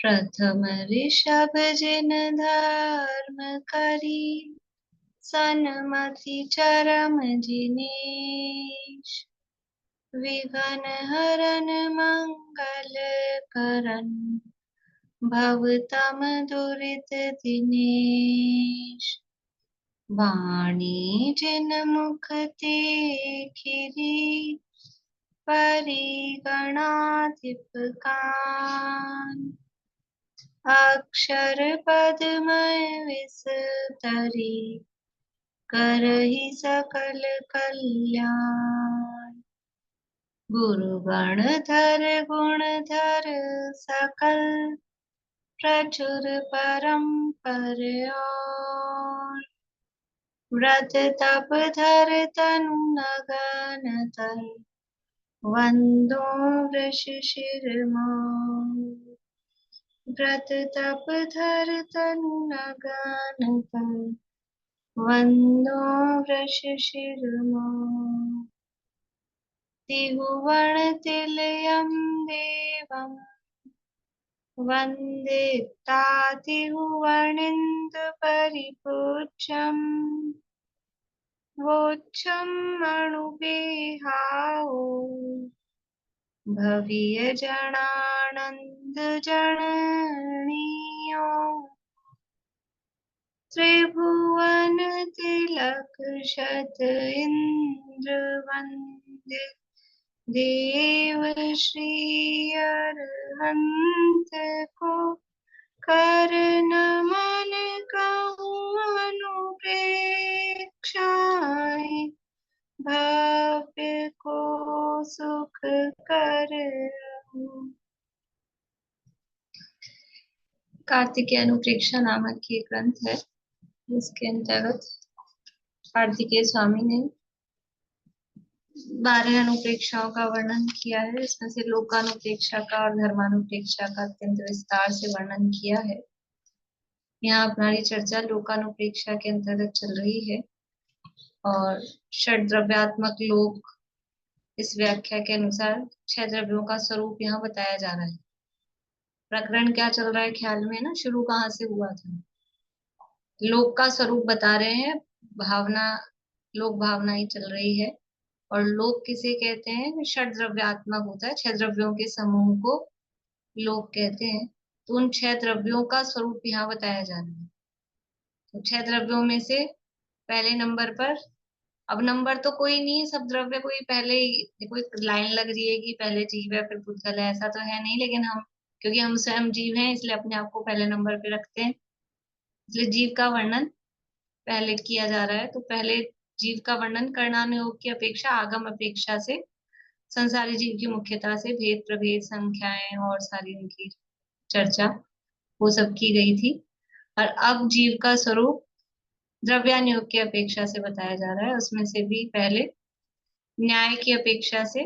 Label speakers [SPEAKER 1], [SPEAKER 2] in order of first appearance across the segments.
[SPEAKER 1] प्रथम ऋषभ जिन धर्म करी, सन्मति चरम जिनेश। विघ्न हरन मंगल करन, भवतम दुरित दिनेश। वाणी जिन मुख ते खिरी, परिगणाधिप कान। अक्षर पद्मय विस्तरी, करहि सकल कल्याण। गुरु गणधर गुणधर सकल, प्रचुर परम्पर और। व्रत तप धर तनु नगन तर, वंदो वृष शिरमौर। व्रत तप धर तनु नगन तर, वंदो वृष शिरमौर। त्रिभुवन तिलयं देवं, वन्दे तातिभुवनेन्दु परिपूज्यम्। वोच्छं अणुविहाओ, भवीय जनानंद जननीयो। त्रिभुवन तिलक शत इंद्र वंदे, देव श्री अरहंत को। कर नमन कहूँ अनुप्रेक्षाएं, भव्य को सुख कर। कार्तिकेय अनुप्रेक्षा नामक ये ग्रंथ है, जिसके अंतर्गत कार्तिकेय स्वामी ने 12 अनुप्रेक्षाओं का वर्णन किया है। इसमें से लोकानुप्रेक्षा का और धर्मानुप्रेक्षा का अत्यंत विस्तार से वर्णन किया है। यहाँ हमारी चर्चा लोकानुप्रेक्षा के अंतर्गत चल रही है और षड द्रव्यात्मक लोक, इस व्याख्या के अनुसार 6 द्रव्यों का स्वरूप यहाँ बताया जा रहा है। प्रकरण क्या चल रहा है ख्याल में ना, शुरू कहाँ से हुआ था। लोक का स्वरूप बता रहे हैं, भावना, लोक भावना ही चल रही है। और लोक किसे कहते हैं? षड द्रव्यात्मक होता है, 6 द्रव्यों के समूह को लोक कहते हैं। तो उन 6 द्रव्यों का स्वरूप यहाँ बताया जा रहा है। तो 6 द्रव्यों में से पहले नंबर पर, अब नंबर तो कोई नहीं है, सब द्रव्य कोई पहले ही, कोई लाइन लग रही है कि पहले जीव है फिर पुद्गल है, ऐसा तो है नहीं। लेकिन हम, क्योंकि हम स्वयं जीव हैं, इसलिए अपने आप को पहले नंबर पे रखते हैं, इसलिए जीव का वर्णन पहले किया जा रहा है। तो पहले जीव का वर्णन करणानुयोग की अपेक्षा आगम अपेक्षा से संसारी जीव की मुख्यता से भेद प्रभेद संख्याएं और सारी उनकी चर्चा वो सब की गई थी। और अब जीव का स्वरूप द्रव्यानुयोग की अपेक्षा से बताया जा रहा है। उसमें से भी पहले न्याय की अपेक्षा से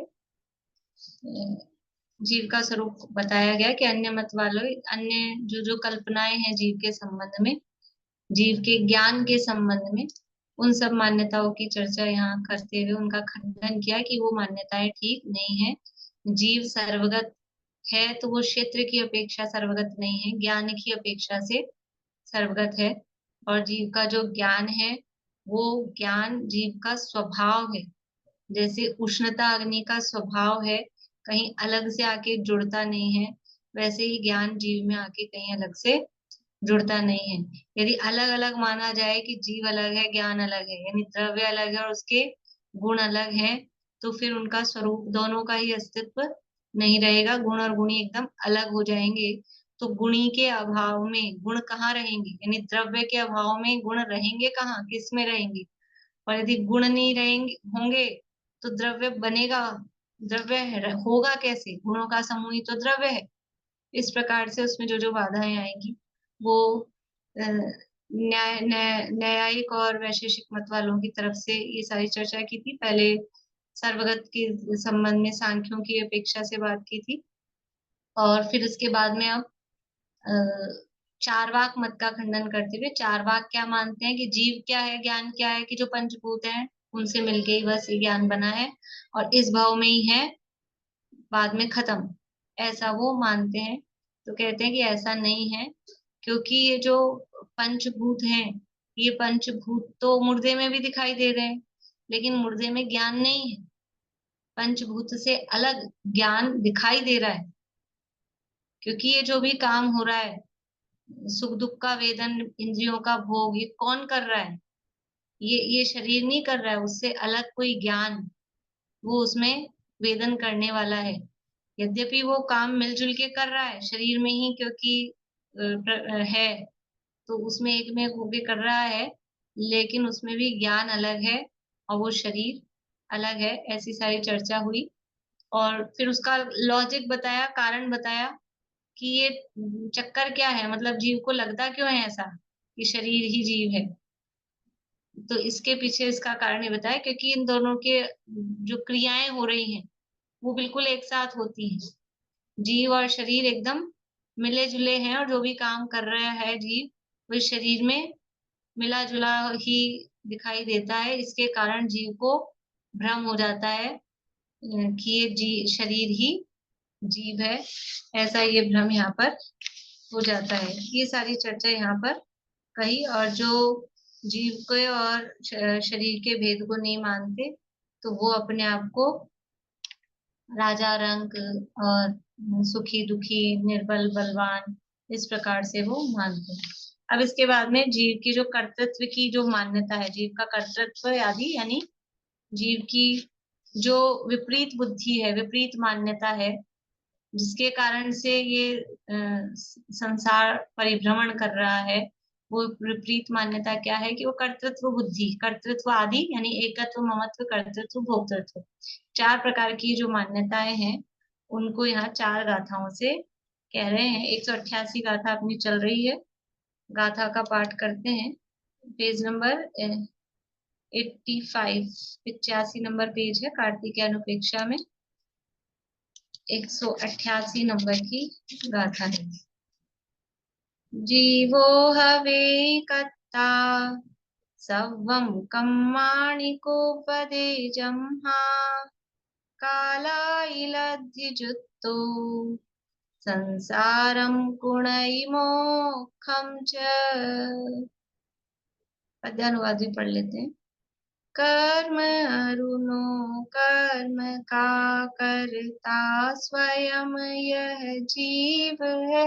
[SPEAKER 1] जीव का स्वरूप बताया गया कि अन्य मत वालों, अन्य जो जो कल्पनाएं हैं जीव के संबंध में, जीव के ज्ञान के संबंध में, उन सब मान्यताओं की चर्चा यहाँ करते हुए उनका खंडन किया कि वो मान्यताएं ठीक नहीं है। जीव सर्वगत है तो वो क्षेत्र की अपेक्षा सर्वगत नहीं है, ज्ञान की अपेक्षा से सर्वगत है। और जीव का जो ज्ञान है वो ज्ञान जीव का स्वभाव है। जैसे उष्णता अग्नि का स्वभाव है, कहीं अलग से आके जुड़ता नहीं है, वैसे ही ज्ञान जीव में आके कहीं अलग से जुड़ता नहीं है। यदि अलग अलग माना जाए कि जीव अलग है ज्ञान अलग है, यानी द्रव्य अलग है और उसके गुण अलग है, तो फिर उनका स्वरूप दोनों का ही अस्तित्व नहीं रहेगा, गुण और गुणी एकदम अलग हो जाएंगे। तो गुणी के अभाव में गुण कहाँ रहेंगे, यानी द्रव्य के अभाव में गुण रहेंगे कहाँ, किस में रहेंगे। और यदि गुण नहीं रहेंगे होंगे तो द्रव्य बनेगा, द्रव्य होगा कैसे, गुणों का समूह ही तो द्रव्य है। इस प्रकार से उसमें जो जो बाधाएं आएंगी वो न्यायिक और वैशेषिक मत वालों की तरफ से ये सारी चर्चा की थी। पहले सर्वगत के संबंध में सांख्यों की अपेक्षा से बात की थी, और फिर इसके बाद में अब चारवाक मत का खंडन करते हुए, चारवाक क्या मानते हैं कि जीव क्या है, ज्ञान क्या है, कि जो पंचभूत हैं उनसे मिलके ही बस ये ज्ञान बना है और इस भाव में ही है, बाद में खत्म, ऐसा वो मानते हैं। तो कहते हैं कि ऐसा नहीं है, क्योंकि ये जो पंचभूत हैं, ये पंचभूत तो मुर्दे में भी दिखाई दे रहे हैं, लेकिन मुर्दे में ज्ञान नहीं है। पंचभूत से अलग ज्ञान दिखाई दे रहा है, क्योंकि ये जो भी काम हो रहा है, सुख दुख का वेदन, इंद्रियों का भोग, ये कौन कर रहा है? ये शरीर नहीं कर रहा है, उससे अलग कोई ज्ञान वो उसमें वेदन करने वाला है। यद्यपि वो काम मिलजुल के कर रहा है शरीर में ही, क्योंकि है, तो उसमें एक में होके कर रहा है, लेकिन उसमें भी ज्ञान अलग है और वो शरीर अलग है। ऐसी सारी चर्चा हुई, और फिर उसका लॉजिक बताया, कारण बताया कि ये चक्कर क्या है, मतलब जीव को लगता क्यों है ऐसा कि शरीर ही जीव है। तो इसके पीछे इसका कारण ये बताया, क्योंकि इन दोनों के जो क्रियाएं हो रही हैं वो बिल्कुल एक साथ होती हैं। जीव और शरीर एकदम मिले जुले हैं, और जो भी काम कर रहा है जीव, वो शरीर में मिला जुला ही दिखाई देता है। इसके कारण जीव को भ्रम हो जाता है कि ये शरीर ही जीव है, ऐसा ये भ्रम यहाँ पर हो जाता है। ये सारी चर्चा यहाँ पर कही, और जो जीव के और शरीर के भेद को नहीं मानते, तो वो अपने आप को राजा रंक और सुखी दुखी, निर्बल बलवान, इस प्रकार से वो मानते हैं। अब इसके बाद में जीव की जो कर्तृत्व की जो मान्यता है, जीव का कर्तृत्व आदि, यानी जीव की जो विपरीत बुद्धि है, विपरीत मान्यता है, जिसके कारण से ये संसार परिभ्रमण कर रहा है, वो विपरीत मान्यता क्या है कि वो कर्तृत्व बुद्धि, कर्तृत्व आदि, यानी एकत्व, ममत्व, कर्तृत्व, भोक्तृत्व, चार प्रकार की जो मान्यताएं हैं, उनको यहाँ चार गाथाओं से कह रहे हैं। 188 गाथा अपनी चल रही है, गाथा का पाठ करते हैं। पेज नंबर 85, 85 नंबर पेज है कार्तिक अनुपेक्षा में, 188 नंबर की गाथा है। जीवो हवे कत्ता सवं कम्माणिकोपदेजम्हा कालाइलधिजुत्तो संसारं गुणैमोक्षं च। पद्यानुवाद भी पढ़ लेते हैं। कर्म अरुणो कर्म का करता स्वयं यह जीव है,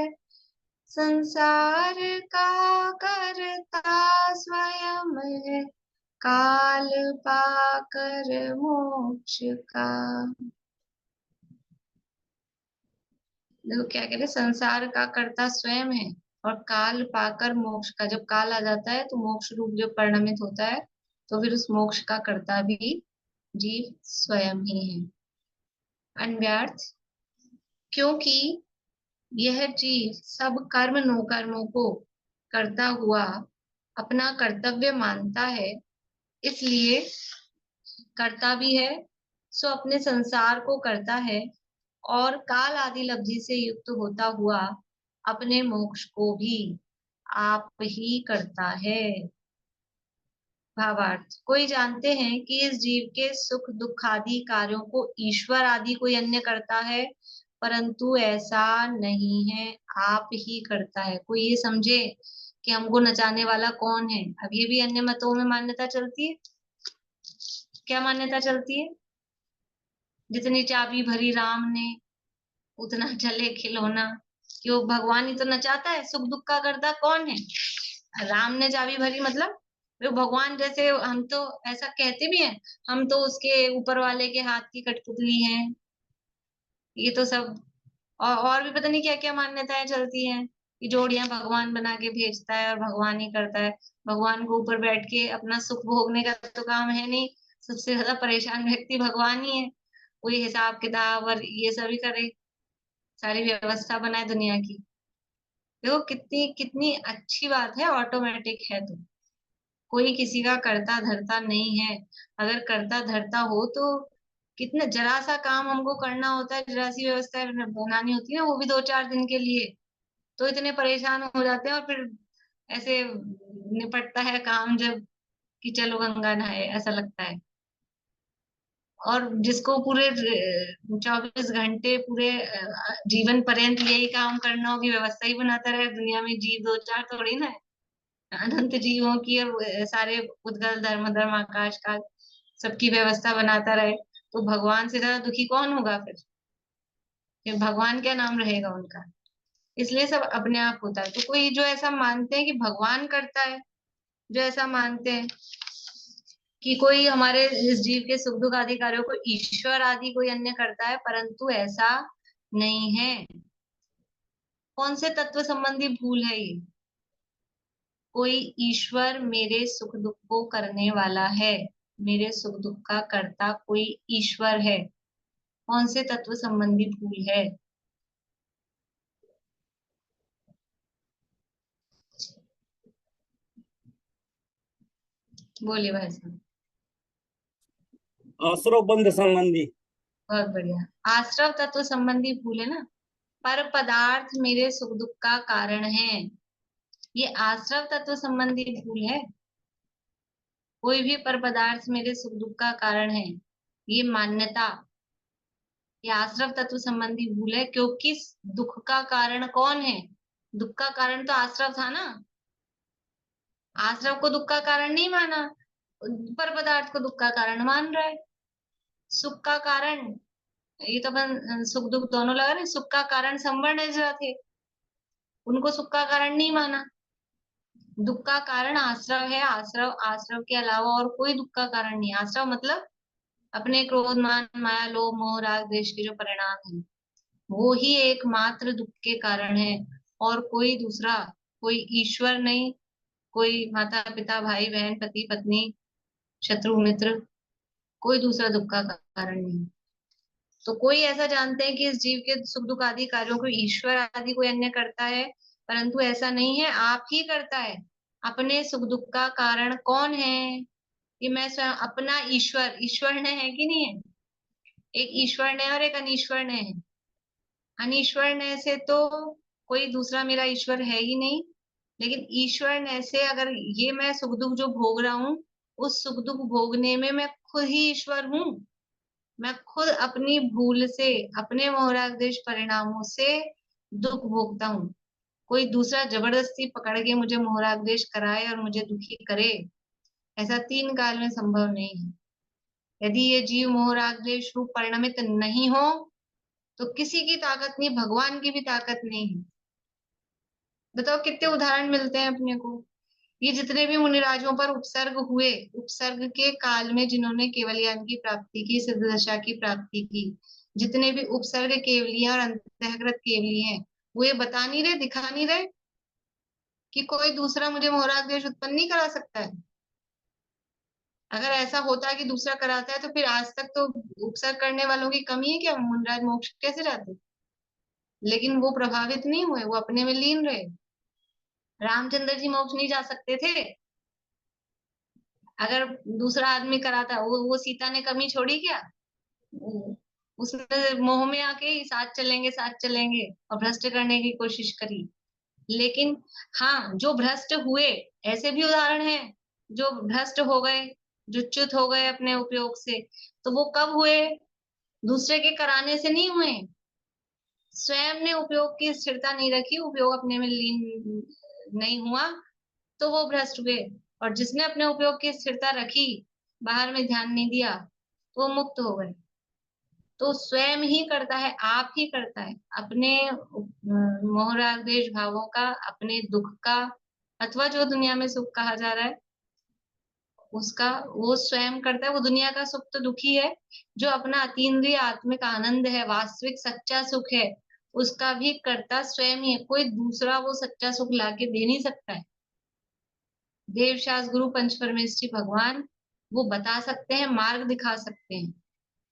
[SPEAKER 1] संसार का करता स्वयं है, काल पाकर मोक्ष का। देखो क्या कह रहे, संसार का कर्ता स्वयं है और काल पाकर मोक्ष का। जब काल आ जाता है तो मोक्ष रूप जो परिणमित होता है, तो फिर उस मोक्ष का कर्ता भी जीव स्वयं ही है। अन्व्यार्थ, क्योंकि यह जीव सब कर्म नो कर्मों को करता हुआ अपना कर्तव्य मानता है, इसलिए करता भी है, सो अपने संसार को करता है, और काल आदि लब्धि से युक्त होता हुआ अपने मोक्ष को भी आप ही करता है। भावार्थ, कोई जानते हैं कि इस जीव के सुख दुख आदि कार्यों को ईश्वर आदि कोई अन्य करता है, परंतु ऐसा नहीं है, आप ही करता है। कोई ये समझे कि हमको नचाने वाला कौन है? अब ये भी अन्य मतों में मान्यता चलती है। क्या मान्यता चलती है? जितनी चाबी भरी राम ने, उतना चले खिलौना। कि वो भगवान ही तो नचाता है, सुख दुख का करता कौन है? राम ने चाबी भरी, मतलब वो भगवान जैसे, हम तो ऐसा कहते भी हैं, हम तो उसके ऊपर वाले के हाथ की कठपुतली हैं। ये तो सब, और भी पता नहीं क्या क्या मान्यताएं चलती हैं कि जोड़ियां भगवान बना के भेजता है और भगवान ही करता है। भगवान को ऊपर बैठ के अपना सुख भोगने का तो काम है नहीं, सबसे ज्यादा परेशान व्यक्ति भगवान ही है। कोई हिसाब किताब और ये सभी करे, सारी व्यवस्था बनाए दुनिया की। देखो कितनी कितनी अच्छी बात है, ऑटोमेटिक है तो कोई किसी का करता धरता नहीं है। अगर करता धरता हो तो कितना जरा सा काम हमको करना होता है, जरा सी व्यवस्था बनानी होती है ना, वो भी 2-4 दिन के लिए, तो इतने परेशान हो जाते हैं। और फिर ऐसे निपटता है काम जब कि चलो गंगा नहाए, ऐसा लगता है। और जिसको पूरे 24 घंटे पूरे जीवन पर्यंत यही काम करना हो कि व्यवस्था ही बनाता रहे, दुनिया में जीव दो चार थोड़ी ना है, अनंत जीवों की और सारे उद्गल धर्म धर्म आकाश काल सबकी व्यवस्था बनाता रहे, तो भगवान से ज्यादा दुखी कौन होगा फिर भगवान क्या नाम रहेगा उनका। इसलिए सब अपने आप होता है। तो कोई जो ऐसा मानते हैं कि भगवान करता है, जो ऐसा मानते हैं कि कोई हमारे इस जीव के सुख दुख आदि कार्यों को ईश्वर आदि कोई अन्य करता है, परंतु ऐसा नहीं है। कौन से तत्व संबंधी भूल है ये? कोई ईश्वर मेरे सुख दुख को करने वाला है, मेरे सुख दुख का कर्ता कोई ईश्वर है। कौन से तत्व संबंधी भूल है? बोलिए भाई साहब।
[SPEAKER 2] आश्रव बंध संबंधी।
[SPEAKER 1] बहुत बढ़िया। आश्रव तत्व संबंधी भूल है ना। पर पदार्थ मेरे सुख दुख का कारण है, ये आश्रव तत्व संबंधी भूल है। कोई भी पर पदार्थ मेरे सुख दुख का कारण है, ये मान्यता, ये आश्रव तत्व संबंधी भूल है। क्योंकि दुख का कारण कौन है? दुख का कारण तो आश्रव था ना। आश्रव को दुख का कारण नहीं माना, पर पदार्थ को दुख का कारण मान रहा है। सुख का कारण, ये तो अपन सुख दुख दोनों लगा रहे, सुख का कारण संवर्ण थे, उनको सुख का कारण नहीं माना। दुख का कारण आश्रव है, आश्रव आश्रव के अलावा और कोई दुख का कारण नहीं। आश्रव मतलब अपने क्रोध मान माया लोभ मोह राग द्वेष के जो परिणाम है, वो ही एकमात्र दुख के कारण है। और कोई दूसरा, कोई ईश्वर नहीं, कोई माता पिता भाई बहन पति पत्नी शत्रु मित्र, कोई दूसरा दुख का कारण नहीं। तो कोई ऐसा जानते हैं कि इस जीव के सुख दुख आदि कार्यों को ईश्वर आदि कोई अन्य करता है, परंतु ऐसा नहीं है, आप ही करता है। अपने सुख दुख का कारण कौन है? कि मैं स्वयं अपना ईश्वर, ईश्वर ने है कि नहीं है? एक ईश्वर ने और एक अनीश्वर ने है। अनीश्वर ने से तो कोई दूसरा मेरा ईश्वर है ही नहीं, लेकिन ईश्वर ने से अगर ये मैं सुख दुख जो भोग रहा हूँ, उस सुख दुख भोगने में मैं खुद ही ईश्वर हूँ। मैं खुद अपनी भूल से, अपने मोहरादेश परिणामों से दुख भोगता हूँ। कोई दूसरा जबरदस्ती पकड़ के मुझे मोहरादेश कराए और मुझे दुखी करे, ऐसा तीन काल में संभव नहीं है। यदि ये जीव मोहरादेश रूप परिणमित नहीं हो, तो किसी की ताकत नहीं, भगवान की भी ताकत नहीं है। बताओ कितने उदाहरण मिलते हैं अपने को। ये जितने भी मुनिराजों पर उपसर्ग हुए, उपसर्ग के काल में जिन्होंने केवल ज्ञान की प्राप्ति की, सिद्ध दशा की प्राप्ति की, जितने भी उपसर्ग केवलियां और अंतःकृत केवली हैं, वो ये बता नहीं रहे, दिखा नहीं रहे कि कोई दूसरा मुझे मोहराग उत्पन्न नहीं करा सकता है। अगर ऐसा होता है कि दूसरा कराता है, तो फिर आज तक तो उपसर्ग करने वालों की कमी है क्या? मुनिराज मोक्ष कैसे जाते? लेकिन वो प्रभावित नहीं हुए, वो अपने में लीन रहे। रामचंद्र जी मोक्ष नहीं जा सकते थे, अगर दूसरा आदमी कराता। वो सीता ने कमी छोड़ी क्या? उसने मोह में आके ही साथ चलेंगे साथ चलेंगे और भ्रष्ट करने की कोशिश करी। लेकिन हाँ, जो भ्रष्ट हुए, ऐसे भी उदाहरण हैं जो भ्रष्ट हो गए, जो च्युत हो गए अपने उपयोग से, तो वो कब हुए? दूसरे के कराने से नहीं हुए। स्वयं ने उपयोग की स्थिरता नहीं रखी, उपयोग अपने में लीन नहीं हुआ, तो वो भ्रष्ट हुए। और जिसने अपने उपयोग की स्थिरता रखी, बाहर में ध्यान नहीं दिया, तो वो मुक्त हो गए। तो स्वयं ही करता है, आप ही करता है अपने मोह राग द्वेष भावों का, अपने दुख का, अथवा जो दुनिया में सुख कहा जा रहा है उसका, वो स्वयं करता है। वो दुनिया का सुख तो दुखी है, जो अपना अतीन्द्रिय आत्मिक आनंद है, वास्तविक सच्चा सुख है, उसका भी कर्ता स्वयं ही है। कोई दूसरा वो सच्चा सुख लाके दे नहीं सकता है। देव शास्त्र गुरु पंच परमेष्ठी भगवान वो बता सकते हैं, मार्ग दिखा सकते हैं,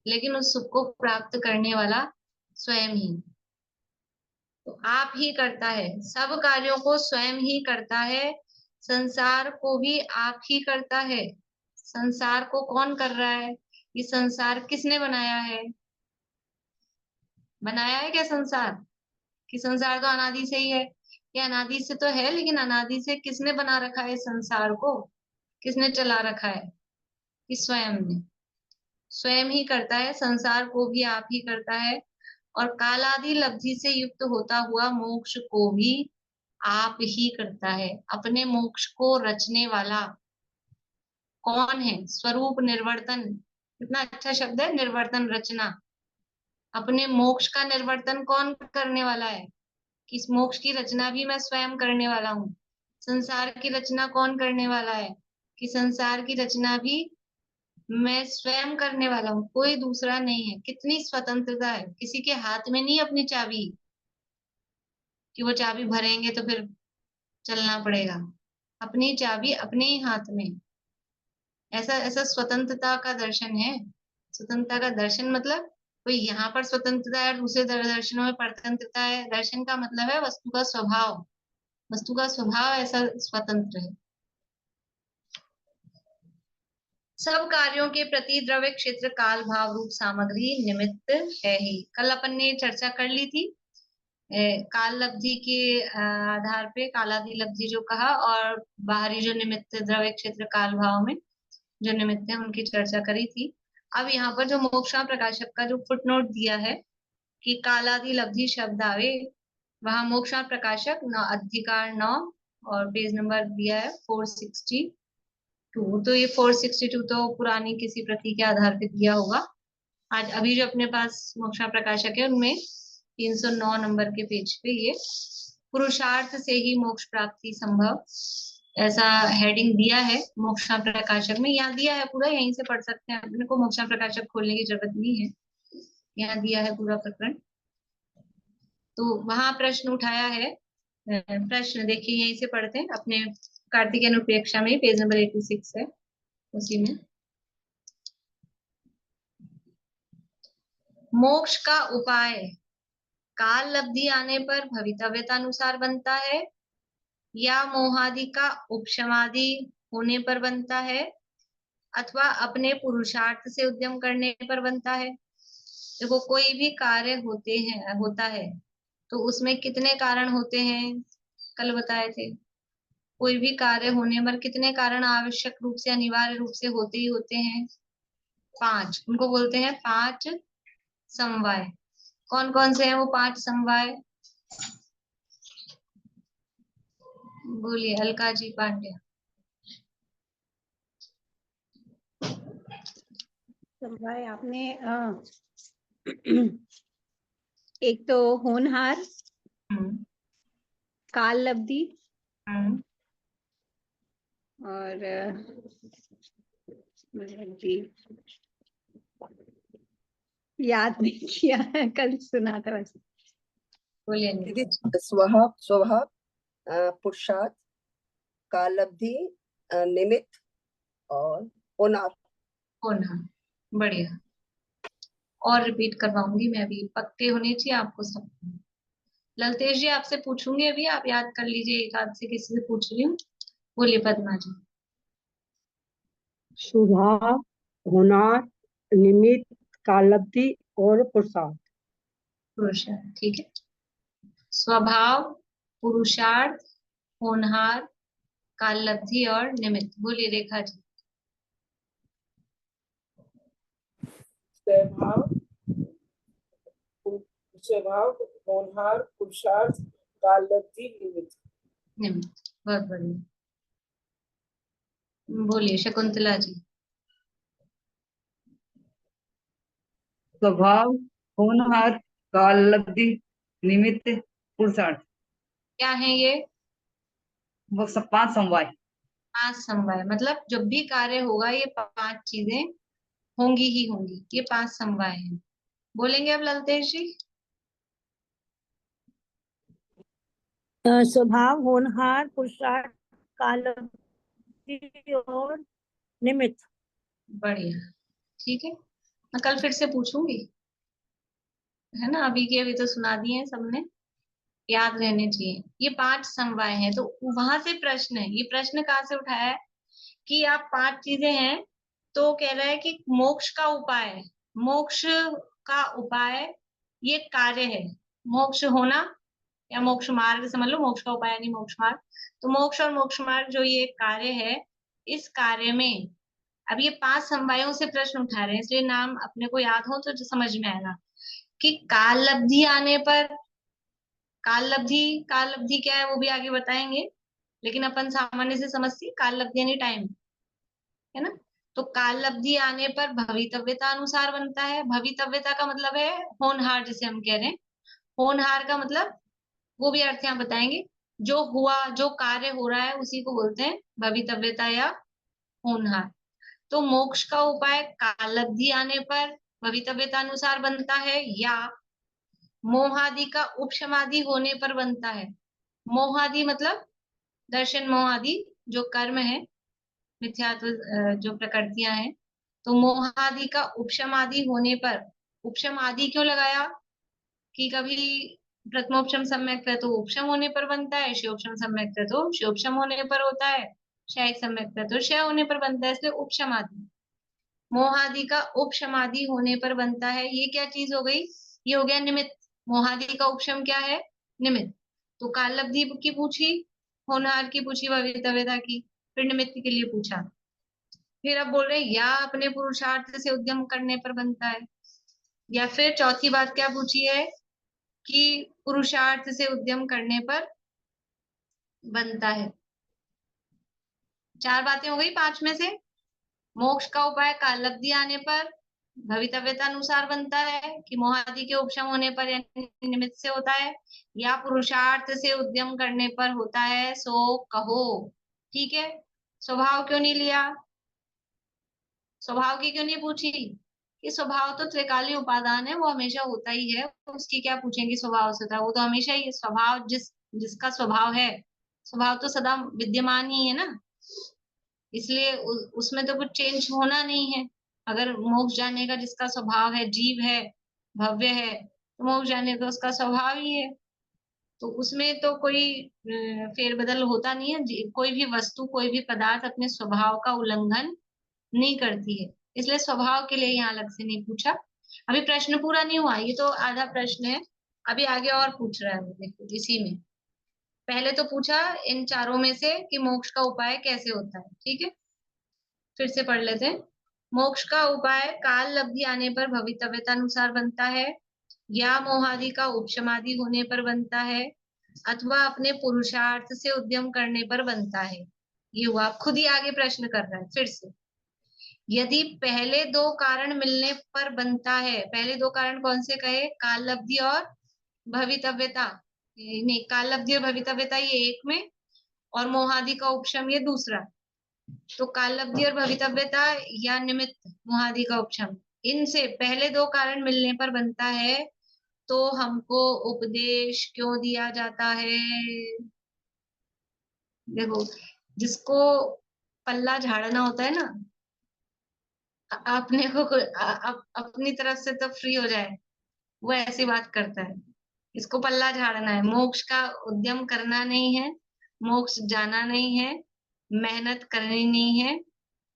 [SPEAKER 1] लेकिन उस सुख को प्राप्त करने वाला स्वयं ही। तो आप ही करता है, सब कार्यों को स्वयं ही करता है। संसार को भी आप ही करता है। संसार को कौन कर रहा है? ये संसार किसने बनाया है? बनाया है क्या संसार? कि संसार तो अनादि से ही है? ये अनादि से तो है, लेकिन अनादि से किसने बना रखा है संसार को? किसने चला रखा है? कि स्वयं ने। स्वयं ही करता है, संसार को भी आप ही करता है, और कालादि लब्धि से युक्त होता हुआ मोक्ष को भी आप ही करता है। अपने मोक्ष को रचने वाला कौन है? स्वरूप निर्वर्तन, कितना अच्छा शब्द है, निर्वर्तन, रचना। अपने मोक्ष का निर्वर्तन कौन करने वाला है? कि इस मोक्ष की रचना भी मैं स्वयं करने वाला हूँ। संसार की रचना कौन करने वाला है? कि संसार की रचना भी मैं स्वयं करने वाला हूँ, कोई दूसरा नहीं है। कितनी स्वतंत्रता है, किसी के हाथ में नहीं अपनी चाबी, कि वो चाबी भरेंगे तो फिर चलना पड़ेगा। अपनी चाबी अपने ही हाथ में। ऐसा ऐसा स्वतंत्रता का दर्शन है। स्वतंत्रता का दर्शन मतलब कोई यहाँ पर स्वतंत्रता है और दूसरे दर्शनों में परतंत्रता है। दर्शन का मतलब है वस्तु का स्वभाव, वस्तु का स्वभाव ऐसा स्वतंत्र है। सब कार्यों के प्रति द्रव्य क्षेत्र काल भाव रूप सामग्री निमित्त है ही। कल अपन ने चर्चा कर ली थी काल लब्धि के आधार पे, कालादि लब्धि जो कहा, और बाहरी जो निमित्त द्रव्य क्षेत्र काल भाव में जो निमित्त है उनकी चर्चा करी थी। अब यहाँ पर जो मोक्षा प्रकाशक का जो फुटनोट दिया है कि कालादि लब्धि शब्द आवे, वहां मोक्षा प्रकाशक अधिकार 9 और पेज नंबर दिया है 462। तो ये 462 तो पुरानी किसी प्रति के आधार पे दिया होगा। आज अभी जो अपने पास मोक्षा प्रकाशक है उनमें 309 नंबर के पेज पे ये पुरुषार्थ से ही मोक्ष प्राप्ति संभव, ऐसा हेडिंग दिया है मोक्षा प्रकाशक में। यहाँ दिया है पूरा, यहीं से पढ़ सकते हैं, अपने को मोक्षा प्रकाशक खोलने की जरूरत नहीं है, यहाँ दिया है पूरा प्रकरण। तो वहां प्रश्न उठाया है, प्रश्न देखिए यहीं से पढ़ते हैं अपने कार्तिकेय अनुप्रेक्षा में, पेज नंबर 86 है उसी में। मोक्ष का उपाय काल लब्धि आने पर भवितव्यता अनुसार बनता है, या मोहादि का उपशमादि होने पर बनता है, अथवा अपने पुरुषार्थ से उद्यम करने पर बनता है। देखो कोई भी कार्य होता है तो उसमें कितने कारण होते हैं, कल बताए थे। कोई भी कार्य होने पर कितने कारण आवश्यक रूप से, अनिवार्य रूप से होते ही होते हैं? 5, उनको बोलते हैं 5 समवाय। कौन कौन से हैं वो 5 समवाय? बोलिए अलका जी पांडे।
[SPEAKER 2] समवाय आपने एक तो होनहार, काल लब्धि, और याद नहीं किया है, कल सुना था बस।
[SPEAKER 1] बोलिए।
[SPEAKER 3] स्वभाव, पुरुषार्थ, कालब्धि, निमित्त और होना।
[SPEAKER 1] बढ़िया। और रिपीट करवाऊंगी मैं भी, पक्के होने चाहिए आपको सब। ललतेश जी आपसे पूछूंगी अभी, आप याद कर लीजिए, एक हाथ से किसी से पूछ रही हूँ। बोलिए पद्मा जी।
[SPEAKER 4] स्वभाव, होनार, निमित्त, कालब्धि और पुरुषार्थ।
[SPEAKER 1] पुरुषार्थ, ठीक है। स्वभाव, पुरुषार्थ, होनहार, कालब्धि और निमित्त। बोलिए रेखा जी।
[SPEAKER 5] स्वभाव, होनहार, पुरुषार्थ, कालब्धि, निमित्त।
[SPEAKER 1] निमित्त, बहुत बढ़िया। बोलिए शकुंतला जी।
[SPEAKER 6] स्वभाव, होनहार, कालब्धि, निमित्त, पुरुषार्थ।
[SPEAKER 1] क्या है ये?
[SPEAKER 6] वो सब 5 समवाय।
[SPEAKER 1] 5 समवाय, मतलब जब भी कार्य होगा ये 5 चीजें होंगी ही होंगी, ये 5 समवाय हैं। बोलेंगे अब ललतेश जी।
[SPEAKER 4] स्वभाव, होनहार, पुरुषार्थ, कालब्धि और निमित्त।
[SPEAKER 1] बढ़िया, ठीक है। मैं कल फिर से पूछूंगी, है ना, अभी के अभी तो सुना दिए हैं सबने, याद रहने चाहिए। ये 5 समवाय हैं, तो वहां से प्रश्न है, ये प्रश्न कहाँ से उठाया है कि आप 5 चीजें हैं, तो कह रहा है कि मोक्ष का उपाय, मोक्ष का उपाय ये कार्य है। मोक्ष होना या मोक्ष मार्ग समझ लो, मोक्ष का उपाय यानी मोक्ष मार्ग। तो मोक्ष और मोक्ष मार्ग जो ये कार्य है, इस कार्य में अब ये 5 समवायों से प्रश्न उठा रहे हैं, इसलिए नाम अपने को याद हो तो जो समझ में आएगा कि काल लब्धि आने पर, काल लब्धि क्या है वो भी आगे बताएंगे, लेकिन अपन सामान्य से समझते हैं काल लब्धि यानी टाइम, है ना। तो काल लब्धि आने पर भवितव्यता अनुसार बनता है। भवितव्यता का मतलब है होनहार, जिसे हम कह रहे हैं। होनहार का मतलब वो भी अर्थ यहाँ बताएंगे। जो हुआ, जो कार्य हो रहा है उसी को बोलते हैं भवितव्यता या होनहार। तो मोक्ष का उपाय कालब्धि आने पर भवितव्यता अनुसार बनता है या मोहादि का उपशमादि होने पर बनता है। मोहादि मतलब दर्शन मोहादि, जो कर्म है, मिथ्यात्व जो प्रकृतियां हैं। तो मोहादि का उपशमादि होने पर, उपशम आदि क्यों लगाया कि कभी प्रथमोपशम सम्यक है तो उपशम होने पर बनता है, शिवोपशम सम्यक है तो शिवोपशम होने पर होता है, क्षयिक सम्यक है तो क्षय होने पर बनता है, इसलिए उपशमादि। मोहादि का उपशमादि होने पर बनता है। ये क्या चीज हो गई, ये हो गया निमित्त। मोहादि का उपशम क्या है, निमित्त। तो कालब्धि की पूछी, होनहार की पूछी, भवितव्यता की, फिर निमित्त के लिए पूछा। फिर अब बोल रहे हैं या अपने पुरुषार्थ से उद्यम करने पर बनता है, या फिर चौथी बात क्या पूछी है कि पुरुषार्थ से उद्यम करने पर बनता है। 4 बातें हो गई 5 में से। मोक्ष का उपाय कालब्धि आने पर भवितव्यता अनुसार बनता है कि मोहादि के उपशम होने पर यानी निमित्त से होता है, या पुरुषार्थ से उद्यम करने पर होता है। सो कहो। ठीक है, स्वभाव क्यों नहीं लिया, स्वभाव की क्यों नहीं पूछी? कि स्वभाव तो त्रिकालीय उपादान है, वो हमेशा होता ही है, उसकी क्या पूछेंगे स्वभाव से होता है, वो तो हमेशा ही स्वभाव, जिसका स्वभाव है, स्वभाव तो सदा विद्यमान ही है ना, इसलिए उसमें तो कुछ चेंज होना नहीं है। अगर मोक्ष जाने का जिसका स्वभाव है, जीव है, भव्य है, तो मोक्ष जाने का उसका स्वभाव ही है, तो उसमें तो कोई फेरबदल होता नहीं है। कोई भी वस्तु, कोई भी पदार्थ अपने स्वभाव का उल्लंघन नहीं करती है, इसलिए स्वभाव के लिए यहाँ अलग से नहीं पूछा। अभी प्रश्न पूरा नहीं हुआ, ये तो आधा प्रश्न है, अभी आगे और पूछ रहा है वो, देखो इसी में। पहले तो पूछा इन चारों में से कि मोक्ष का उपाय कैसे होता है। ठीक है, फिर से पढ़ लेते हैं। मोक्ष का उपाय काल लब्धि आने पर भवितव्यता अनुसार बनता है, या मोहादि का उपशमादि होने पर बनता है, अथवा अपने पुरुषार्थ से उद्यम करने पर बनता है। ये हुआ, खुद ही आगे प्रश्न कर रहा है फिर से। यदि पहले दो कारण मिलने पर बनता है, पहले दो कारण कौन से कहे, काल लब्धि और भवितव्यता, नहीं काल लब्धि और भवितव्यता ये एक में, और मोहादि का उपशम ये दूसरा। तो काल लब्धि और भवितव्यता या निमित्त मोहादि का उपशम, इनसे पहले दो कारण मिलने पर बनता है, तो हमको उपदेश क्यों दिया जाता है? देखो, जिसको पल्ला झाड़ना होता है ना, अपने को अपनी तरफ से तो फ्री हो जाए, वो ऐसी बात करता है। इसको पल्ला झाड़ना है, मोक्ष का उद्यम करना नहीं है, मोक्ष जाना नहीं है, मेहनत करनी नहीं है,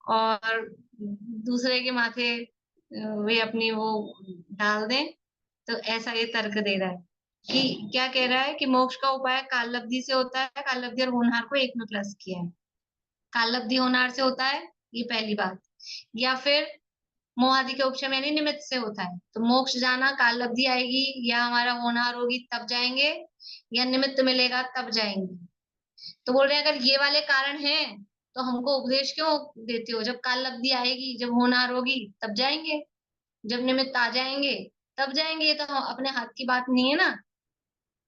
[SPEAKER 1] और दूसरे के माथे वे अपनी वो डाल दें। तो ऐसा ये तर्क दे रहा है कि क्या कह रहा है कि मोक्ष का उपाय काल लब्धि से होता है, काल लब्धि और होनहार को एक में प्लस किया है। काल लब्धि होनहार से होता है, ये पहली बात। या फिर मोहादि के उपशम यानी निमित्त से होता है। तो मोक्ष जाना, काल लब्धि आएगी या हमारा होनहार होगी तब जाएंगे, या निमित्त मिलेगा तब जाएंगे। तो बोल रहे हैं अगर ये वाले कारण हैं तो हमको उपदेश क्यों देते हो? जब काल लब्धि आएगी, जब होनहार होगी तब जाएंगे, जब निमित्त आ जाएंगे तब जाएंगे। ये तो अपने हाथ की बात नहीं है ना,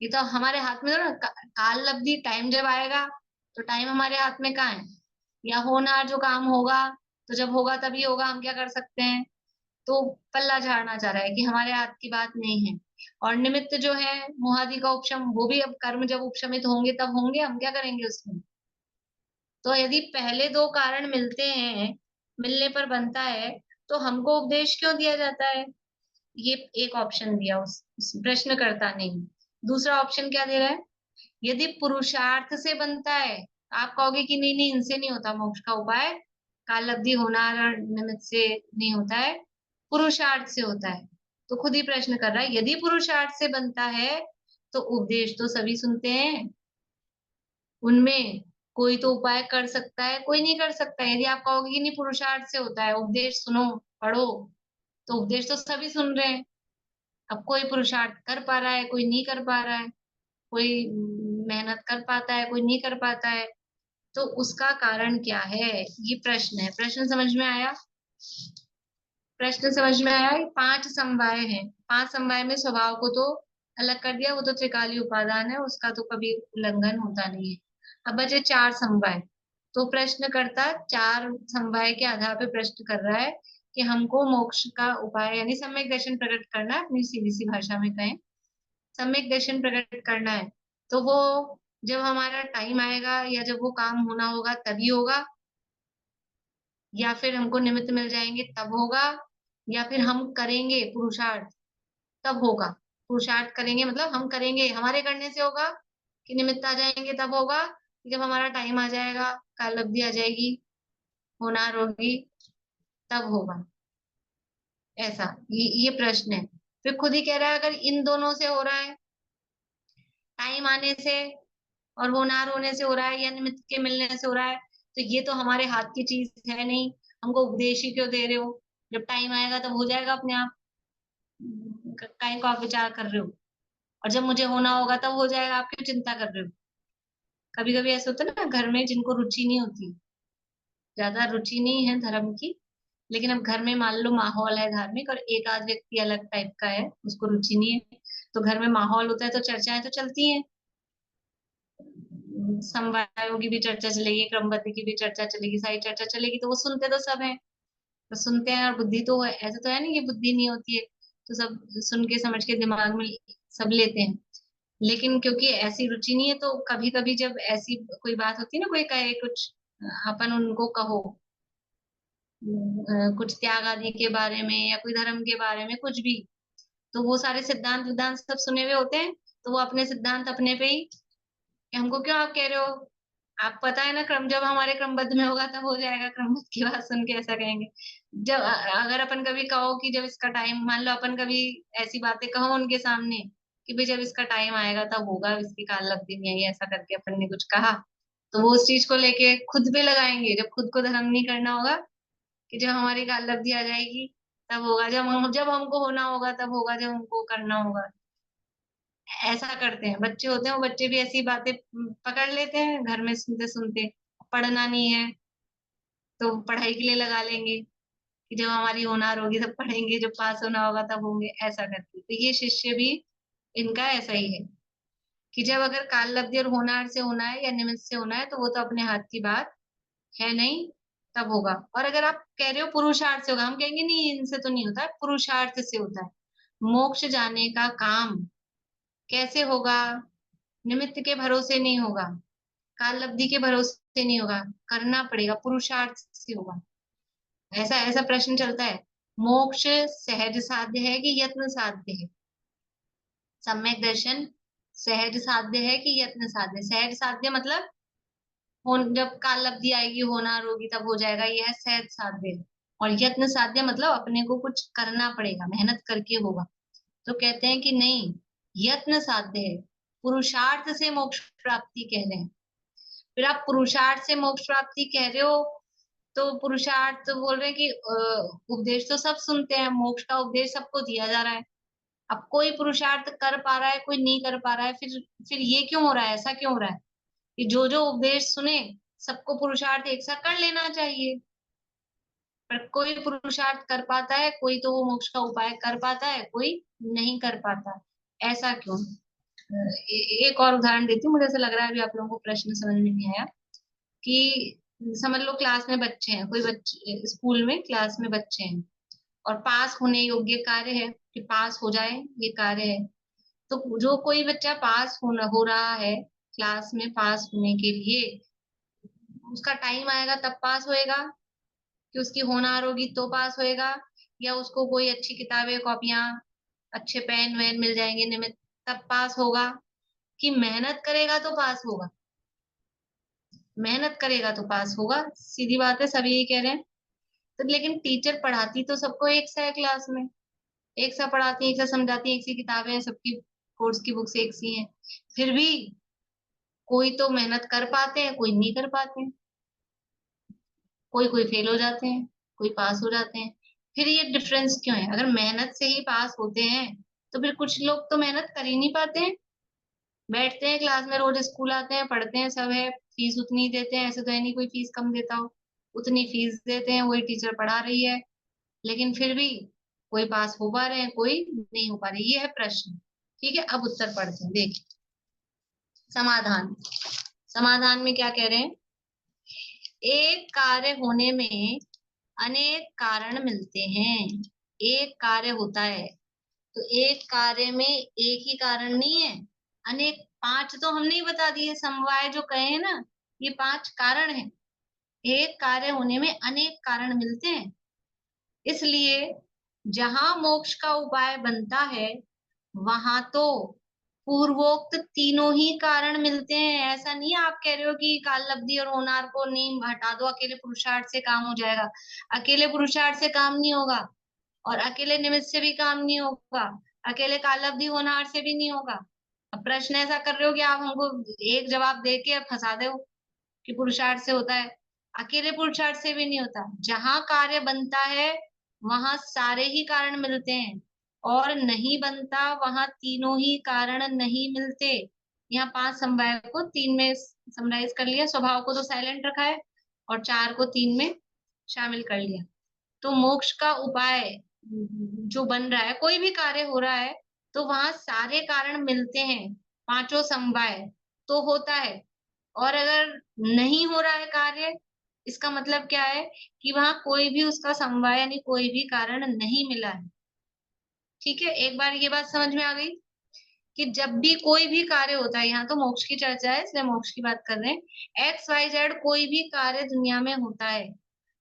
[SPEAKER 1] ये तो हमारे हाथ में। तो ना काल लब्धि टाइम जब आएगा तो टाइम हमारे हाथ में कहाँ है, या होनहार जो काम होगा तो जब होगा तभी होगा, हम क्या कर सकते हैं? तो पल्ला झाड़ना चाह रहा है कि हमारे हाथ की बात नहीं है। और निमित्त जो है मोहादि का उपशम, वो भी अब कर्म जब उपशमित होंगे तब होंगे, हम क्या करेंगे उसमें? तो यदि पहले दो कारण मिलते हैं, मिलने पर बनता है, तो हमको उपदेश क्यों दिया जाता है? ये एक ऑप्शन दिया उस प्रश्नकर्ता ने। दूसरा ऑप्शन क्या दे रहा है, यदि पुरुषार्थ से बनता है, आप कहोगे कि नहीं नहीं इनसे नहीं होता मोक्ष का उपाय, काल लब्धि होनहार और निमित्त से नहीं होता है, पुरुषार्थ से होता है। तो खुद ही प्रश्न कर रहा है, यदि पुरुषार्थ से बनता है तो उपदेश तो सभी सुनते हैं, उनमें कोई तो उपाय कर सकता है, कोई नहीं कर सकता है। यदि आप कहोगे कि नहीं पुरुषार्थ से होता है, उपदेश सुनो पढ़ो, तो उपदेश तो सभी सुन रहे हैं। अब कोई पुरुषार्थ कर पा रहा है, कोई नहीं कर पा रहा है, कोई मेहनत कर पाता है, कोई नहीं कर पाता है। तो उसका कारण क्या है, ये प्रश्न है। प्रश्न समझ में आया? प्रश्न समझ में आया? ये 5 समवाय हैं। 5 समवाय में स्वभाव को तो अलग कर दिया, वो तो त्रिकाली उपादान है, उसका तो कभी उल्लंघन होता नहीं है। अब बचे 4 समवाय। तो प्रश्नकर्ता 4 समवाय के आधार पे प्रश्न कर रहा है कि हमको मोक्ष का उपाय यानी सम्यक दर्शन प्रकट करना है, अपनी सीधी सी भाषा में कहें सम्यक दर्शन प्रकट करना है। तो वो जब हमारा टाइम आएगा या जब वो काम होना होगा तभी होगा, या फिर हमको निमित्त मिल जाएंगे तब होगा, या फिर हम करेंगे पुरुषार्थ तब होगा। पुरुषार्थ करेंगे मतलब हम करेंगे, हमारे करने से होगा, कि निमित्त आ जाएंगे तब होगा, कि जब हमारा टाइम आ जाएगा, काल अवधि आ जाएगी, होनार होगी, तब होगा। ऐसा ये प्रश्न है। फिर खुद ही कह रहा है अगर इन दोनों से हो रहा है, टाइम आने से और होनार होने से हो रहा है या निमित्त के मिलने से हो रहा है, तो ये तो हमारे हाथ की चीज है नहीं, हमको उपदेश ही क्यों दे रहे हो? जब टाइम आएगा तब हो जाएगा अपने आप। काहे को आप विचार कर रहे हो? और जब मुझे होना होगा तब हो जाएगा, आप क्यों चिंता कर रहे हो? कभी कभी ऐसा होता है ना घर में, जिनको रुचि नहीं होती, ज्यादा रुचि नहीं है धर्म की, लेकिन अब घर में मान लो माहौल है धार्मिक और एक आध व्यक्ति अलग टाइप का है, उसको रुचि नहीं है, तो घर में माहौल होता है तो चर्चाएं तो चलती हैं। समवायों की भी चर्चा चलेगी, क्रमबद्ध की भी चर्चा चलेगी, सारी चर्चा चलेगी, तो वो सुनते तो सब हैं। तो सुनते हैं, और बुद्धि तो है, ऐसा तो है नहीं कि बुद्धि नहीं होती है, तो सब सुन के समझ के दिमाग में सब लेते हैं। लेकिन क्योंकि ऐसी रुचि नहीं है, तो कभी कभी जब ऐसी कोई बात होती है ना, कोई कहे कुछ, अपन उनको कहो कुछ त्याग आदि के बारे में या कोई धर्म के बारे में कुछ भी, तो वो सारे सिद्धांत विद्धांत सब सुने हुए होते हैं, तो वो अपने सिद्धांत अपने पे ही, कि हमको क्यों आप कह रहे हो, आप पता है ना क्रम, जब हमारे क्रमबद्ध में होगा तब हो जाएगा, क्रमबद्ध की बात सुन के ऐसा कहेंगे। जब अगर अपन कभी कहो कि जब इसका टाइम, मान लो अपन कभी ऐसी बातें कहो उनके सामने कि भाई जब इसका टाइम आएगा तब होगा, इसकी काल अवधि में आई, ऐसा करके अपन ने कुछ कहा, तो वो उस चीज को लेके खुद पे लगाएंगे, जब खुद को धर्म नहीं करना होगा, कि जब हमारी काल अवधि आ जाएगी तब होगा, जब हमको होना होगा तब होगा, जब हमको करना होगा। ऐसा करते हैं, बच्चे होते हैं, वो बच्चे भी ऐसी बातें पकड़ लेते हैं घर में सुनते सुनते। पढ़ना नहीं है तो पढ़ाई के लिए लगा लेंगे, कि जब हमारी होनार होगी तब पढ़ेंगे, जब पास होना होगा तब होंगे, ऐसा करते। तो ये शिष्य भी इनका ऐसा ही है, कि जब अगर काल लब्धि और होनार से होना है या निमित्त से होना है, तो वो तो अपने हाथ की बात है नहीं, तब होगा। और अगर आप कह रहे हो पुरुषार्थ से होगा, हम कहेंगे नहीं इनसे तो नहीं होता, पुरुषार्थ से होता है। मोक्ष जाने का काम कैसे होगा? निमित्त के भरोसे नहीं होगा, काल अवधि के भरोसे नहीं होगा, करना पड़ेगा, पुरुषार्थ से होगा। ऐसा ऐसा प्रश्न चलता है। मोक्ष सहज साध्य है कि यत्न साध्य है? सम्यक दर्शन सहज साध्य है कि यत्न साध्य? सहज साध्य मतलब जब काल अवधि आएगी, होनार होगी तब हो जाएगा, यह सहज साध्य है। और यत्न साध्य मतलब अपने को कुछ करना पड़ेगा, मेहनत करके होगा। तो कहते हैं कि नहीं, यत्न साध्य है, पुरुषार्थ से मोक्ष प्राप्ति कह रहे हैं। फिर आप पुरुषार्थ से मोक्ष प्राप्ति कह रहे हो, तो पुरुषार्थ तो बोल रहे हैं कि उपदेश तो सब सुनते हैं, मोक्ष का उपदेश सबको दिया जा रहा है। अब कोई पुरुषार्थ कर पा रहा है, कोई नहीं कर पा रहा है, फिर ये क्यों हो रहा है, ऐसा क्यों हो रहा है कि जो जो उपदेश सुने सबको पुरुषार्थ एक साथ कर लेना चाहिए, पर कोई पुरुषार्थ कर पाता है, कोई तो वो मोक्ष का उपाय कर पाता है, कोई नहीं कर पाता, ऐसा क्यों? एक और उदाहरण देती हूँ, मुझे ऐसा लग रहा है अभी आप लोगों को प्रश्न समझ में नहीं आया, कि समझ लो क्लास में बच्चे हैं, कोई बच्चे स्कूल में क्लास में बच्चे हैं, और पास होने योग्य कार्य है, कि पास हो जाए ये कार्य है। तो जो कोई बच्चा पास हो रहा है, क्लास में पास होने के लिए उसका टाइम आएगा तब पास होएगा, कि उसकी होनहार होगी तो पास होएगा, या उसको कोई अच्छी किताबें कॉपियां अच्छे पेन वेन मिल जाएंगे निमित्त तब पास होगा, कि मेहनत करेगा तो पास होगा? मेहनत करेगा तो पास होगा, सीधी बात है, सभी यही कह रहे हैं। तो लेकिन टीचर पढ़ाती तो सबको एक सा है, क्लास में एक सा पढ़ाती है, एक सा समझाती है, एक सी किताबें हैं, सबकी कोर्स की बुक्स एक सी हैं, फिर भी कोई तो मेहनत कर पाते हैं, कोई नहीं कर पाते हैं, कोई कोई फेल हो जाते हैं, कोई पास हो जाते हैं। फिर ये डिफरेंस क्यों है? अगर मेहनत से ही पास होते हैं तो फिर कुछ लोग तो मेहनत कर ही नहीं पाते हैं, बैठते हैं क्लास में, रोज स्कूल आते हैं, पढ़ते हैं, सब है, फीस उतनी देते हैं, ऐसे तो है नहीं कोई फीस कम देता हो, उतनी फीस देते हैं, वही टीचर पढ़ा रही है, लेकिन फिर भी कोई पास हो पा रहे हैं, कोई नहीं हो पा रहे। ये है प्रश्न। ठीक है, अब उत्तर पढ़ते हैं, देखिए समाधान। समाधान में क्या कह रहे हैं? एक कार्य होने में अनेक कारण मिलते हैं। एक कार्य होता है तो एक कार्य में एक ही कारण नहीं है, अनेक, 5 तो हमने ही बता दिए, समवाय जो कहे हैं ना, ये 5 कारण हैं। एक कार्य होने में अनेक कारण मिलते हैं, इसलिए जहां मोक्ष का उपाय बनता है वहां तो पूर्वोक्त तीनों ही कारण मिलते हैं। ऐसा नहीं है आप कह रहे हो कि काल लब्धि और होनार को नहीं हटा दो, अकेले पुरुषार्थ से काम हो जाएगा। अकेले पुरुषार्थ से काम नहीं होगा, और अकेले निमित्त से भी काम नहीं होगा, अकेले कालब्धि होनहार से भी नहीं होगा। अब प्रश्न ऐसा कर रहे हो कि आप हमको एक जवाब दे के फंसा दो कि पुरुषार्थ से होता है। अकेले पुरुषार्थ से भी नहीं होता। जहां कार्य बनता है वहां सारे ही कारण मिलते हैं, और नहीं बनता वहां तीनों ही कारण नहीं मिलते। यहाँ 5 समवाय को 3 में समराइज कर लिया, स्वभाव को तो साइलेंट रखा है, और 4 को 3 में शामिल कर लिया। तो मोक्ष का उपाय जो बन रहा है, कोई भी कार्य हो रहा है तो वहां सारे कारण मिलते हैं, पांचों समवाय तो होता है। और अगर नहीं हो रहा है कार्य, इसका मतलब क्या है? कि वहां कोई भी उसका समवाय यानी कोई भी कारण नहीं मिला है। ठीक है, एक बार ये बात समझ में आ गई कि जब भी कोई भी कार्य होता है, यहाँ तो मोक्ष की चर्चा है इसलिए मोक्ष की बात कर रहे हैं, एक्स वाई जेड कोई भी कार्य दुनिया में होता है,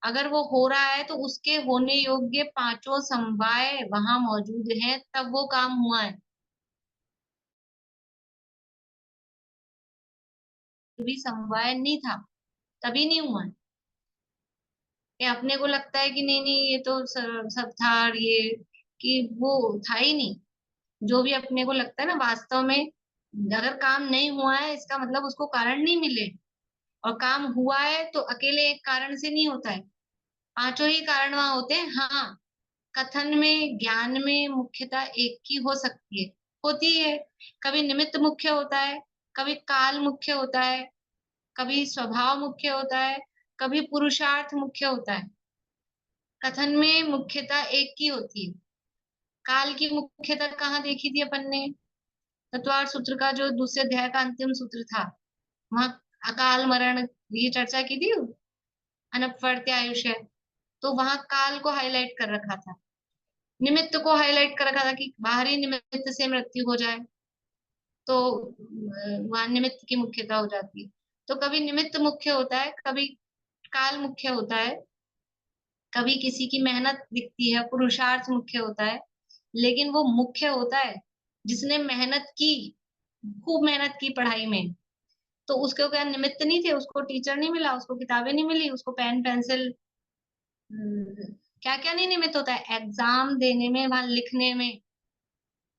[SPEAKER 1] अगर वो हो रहा है तो उसके होने योग्य पांचों समवाय वहां मौजूद हैं, तब वो काम हुआ है। भी समवाय नहीं था तभी नहीं हुआ है। ये अपने को लगता है कि नहीं नहीं ये तो सब था, और ये कि वो था ही नहीं। जो भी अपने को लगता है ना, वास्तव में अगर काम नहीं हुआ है इसका मतलब उसको कारण नहीं मिले, और काम हुआ है तो अकेले एक कारण से नहीं होता है, पांचों ही कारण वहां होते हैं। हाँ, कथन में ज्ञान में मुख्यता एक की हो सकती है, होती है। कभी निमित्त मुख्य होता है, कभी काल मुख्य होता है, कभी स्वभाव मुख्य होता है, कभी पुरुषार्थ मुख्य होता है। कथन में मुख्यता एक की होती है। काल की मुख्यता कहाँ देखी थी अपन ने? तत्वार्थ सूत्र का जो दूसरे अध्याय का अंतिम सूत्र था, वहां अकाल मरण ये चर्चा की थी, अनपवर्त्य आयुष्य, तो वहां काल को हाईलाइट कर रखा था, निमित्त को हाईलाइट कर रखा था कि बाहरी निमित्त से मृत्यु हो जाए तो वहां निमित्त की मुख्यता हो जाती है। तो कभी निमित्त मुख्य होता है, कभी काल मुख्य होता है, कभी किसी की मेहनत दिखती है, पुरुषार्थ मुख्य होता है। लेकिन वो मुख्य होता है जिसने मेहनत की, खूब मेहनत की पढ़ाई में, तो उसके क्या निमित्त नहीं थे? उसको टीचर नहीं मिला, उसको किताबें नहीं मिली, उसको पेन पेंसिल, क्या क्या नहीं निमित्त होता है एग्जाम देने में, वहां लिखने में।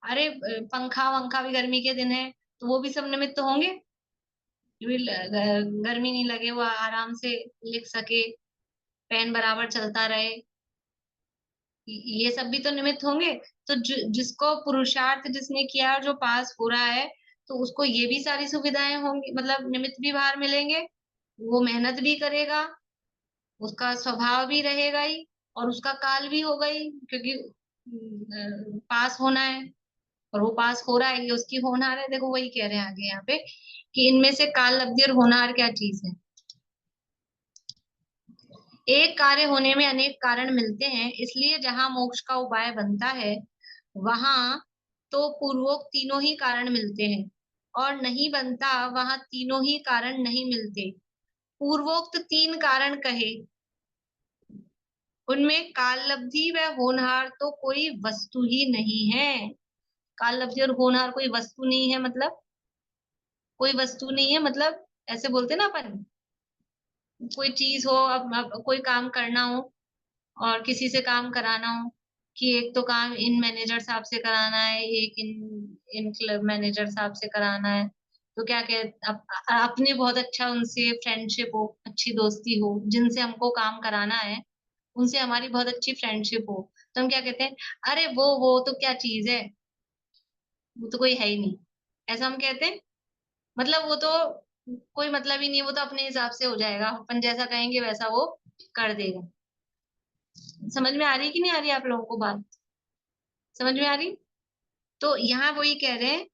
[SPEAKER 1] अरे पंखा वंखा भी गर्मी के दिन है तो वो भी सब निमित्त होंगे, जो भी गर्मी नहीं लगे, वो आराम से लिख सके, पेन बराबर चलता रहे, ये सब भी तो निमित्त होंगे। तो जिसको पुरुषार्थ जिसने किया और जो पास हो रहा है, तो उसको ये भी सारी सुविधाएं होंगी, मतलब निमित्त भी बाहर मिलेंगे, वो मेहनत भी करेगा, उसका स्वभाव भी रहेगा ही, और उसका काल भी होगा ही, क्योंकि पास होना है, और वो पास हो रहा है, ये उसकी होनहार है। देखो वही कह रहे हैं आगे यहाँ पे कि इनमें से काल लब्धि और होनहार क्या चीज है। एक कार्य होने में अनेक कारण मिलते हैं, इसलिए जहां मोक्ष का उपाय बनता है वहां तो पूर्वोक्त तीनों ही कारण मिलते हैं, और नहीं बनता वहां तीनों ही कारण नहीं मिलते। पूर्वोक्त 3 कारण कहे, उनमें काल लब्धि व होनहार तो कोई वस्तु ही नहीं है। काल लब्धि और होनहार कोई वस्तु नहीं है, मतलब कोई वस्तु नहीं है, मतलब ऐसे बोलते ना अपन, कोई चीज हो, अब कोई काम करना हो और किसी से काम कराना हो, कि एक तो काम इन मैनेजर साहब से कराना है, एक इन इन क्लब मैनेजर साहब से कराना है, तो क्या कह अपने बहुत अच्छा उनसे फ्रेंडशिप हो, अच्छी दोस्ती हो, जिनसे हमको काम कराना है उनसे हमारी बहुत अच्छी फ्रेंडशिप हो, तो हम क्या कहते हैं, अरे वो तो क्या चीज है, वो तो कोई है ही नहीं, ऐसा हम कहते हैं। मतलब वो तो कोई मतलब ही नहीं, वो तो अपने हिसाब से हो जाएगा, अपन जैसा कहेंगे वैसा वो कर देगा। समझ में आ रही कि नहीं आ रही आप लोगों को बात? समझ में आ रही? तो यहाँ वही कह रहे हैं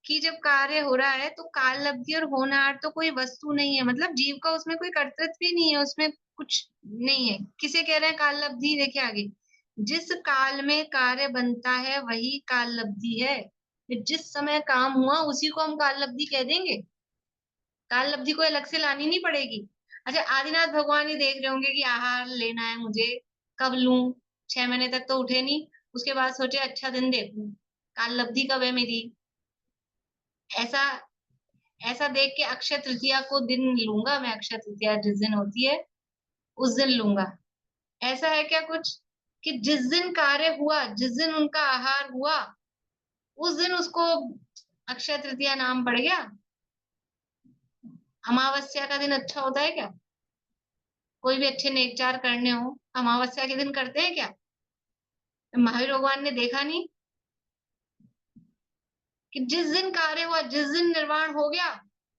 [SPEAKER 1] कि जब कार्य हो रहा है तो काल लब्धि और होनहार तो कोई वस्तु नहीं है, मतलब जीव का उसमें कोई कर्तृत्व ही नहीं है, उसमें कुछ नहीं है। किसे कह रहे हैं काल लब्धि? देखिए आगे, जिस काल में कार्य बनता है वही काल लब्धि है। जिस समय काम हुआ उसी को हम काल लब्धि कह देंगे, काल लब्धि को अलग से लानी नहीं पड़ेगी। अच्छा, आदिनाथ भगवान ही देख रहे होंगे कि आहार लेना है मुझे, कब लूं, 6 महीने तक तो उठे नहीं, उसके बाद सोचे अच्छा दिन देखूं, काल लब्धि कब है मेरी, ऐसा ऐसा देख के अक्षय तृतीया को दिन लूंगा मैं, अक्षय तृतीया जिस दिन होती है उस दिन लूंगा, ऐसा है क्या कुछ? कि जिस दिन कार्य हुआ, जिस दिन उनका आहार हुआ उस दिन उसको अक्षय तृतीया नाम पड़ गया? अमावस्या का दिन अच्छा होता है क्या? कोई भी अच्छे नेकचार करने हो अमावस्या के दिन करते हैं क्या? महावीर भगवान ने देखा नहीं कि जिस दिन कार्य हुआ, जिस दिन निर्वाण हो गया,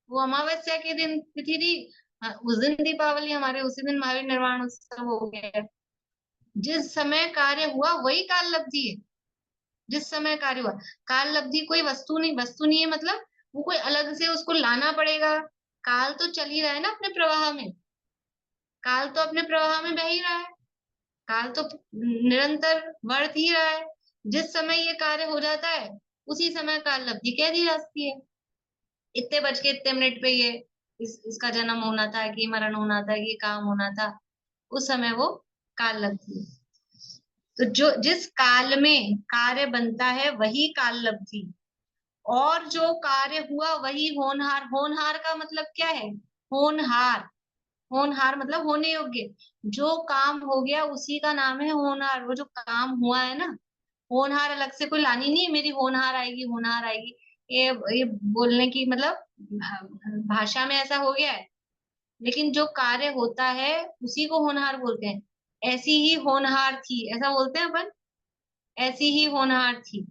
[SPEAKER 1] वो अमावस्या के दिन तिथि थी, उस दिन दीपावली हमारे, उसी दिन महावीर निर्वाण उत्सव हो गया। जिस समय कार्य हुआ वही काल लब्धि है, जिस समय कार्य हुआ। काल लब्धि कोई वस्तु नहीं, वस्तु नहीं है मतलब वो कोई अलग से उसको लाना पड़ेगा। काल तो चल ही रहा है ना अपने प्रवाह में, काल तो अपने प्रवाह में बह ही रहा है, काल तो निरंतर बढ़ ही रहा है। जिस समय ये कार्य हो जाता है उसी समय काल लब्धि कह दी जाती है। इतने बज के इतने मिनट पे ये इसका जन्म होना था, कि मरण होना था, कि काम होना था, उस समय वो काल लब्धि है। तो जो जिस काल में कार्य बनता है वही काल लब्धि, और जो कार्य हुआ वही होनहार। होनहार का मतलब क्या है? होनहार, होनहार मतलब होने योग्य, जो काम हो गया उसी का नाम है होनहार। वो जो काम हुआ है ना, होनहार अलग से कोई लानी नहीं है, मेरी होनहार आएगी, होनहार आएगी, ये बोलने की मतलब भाषा में ऐसा हो गया है, लेकिन जो कार्य होता है उसी को होनहार बोलते हैं। ऐसी ही होनहार थी, ऐसा बोलते हैं अपन, ऐसी ही होनहार थी,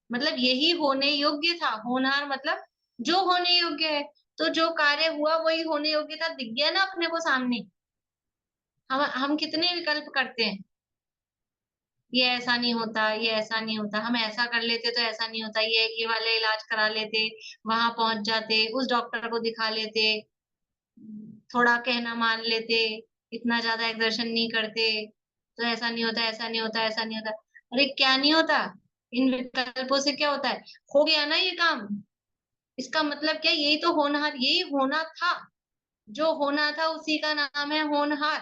[SPEAKER 1] मतलब यही होने योग्य था। होनहार मतलब जो होने योग्य है, तो जो कार्य हुआ वही होने योग्य था, दिख गया ना अपने को सामने। हम कितने विकल्प करते हैं, ये ऐसा नहीं होता, ये ऐसा नहीं होता, हम ऐसा कर लेते तो ऐसा नहीं होता, ये वाले इलाज करा लेते, वहां पहुंच जाते, उस डॉक्टर को दिखा लेते, थोड़ा कहना मान लेते, इतना ज्यादा एक्सर्शन नहीं करते, तो ऐसा नहीं होता, ऐसा नहीं होता, ऐसा नहीं होता। अरे क्या नहीं होता? इन विकल्पों से क्या होता है? हो गया ना ये काम, इसका मतलब क्या, यही तो होनहार, यही होना था, जो होना था उसी का नाम है होनहार।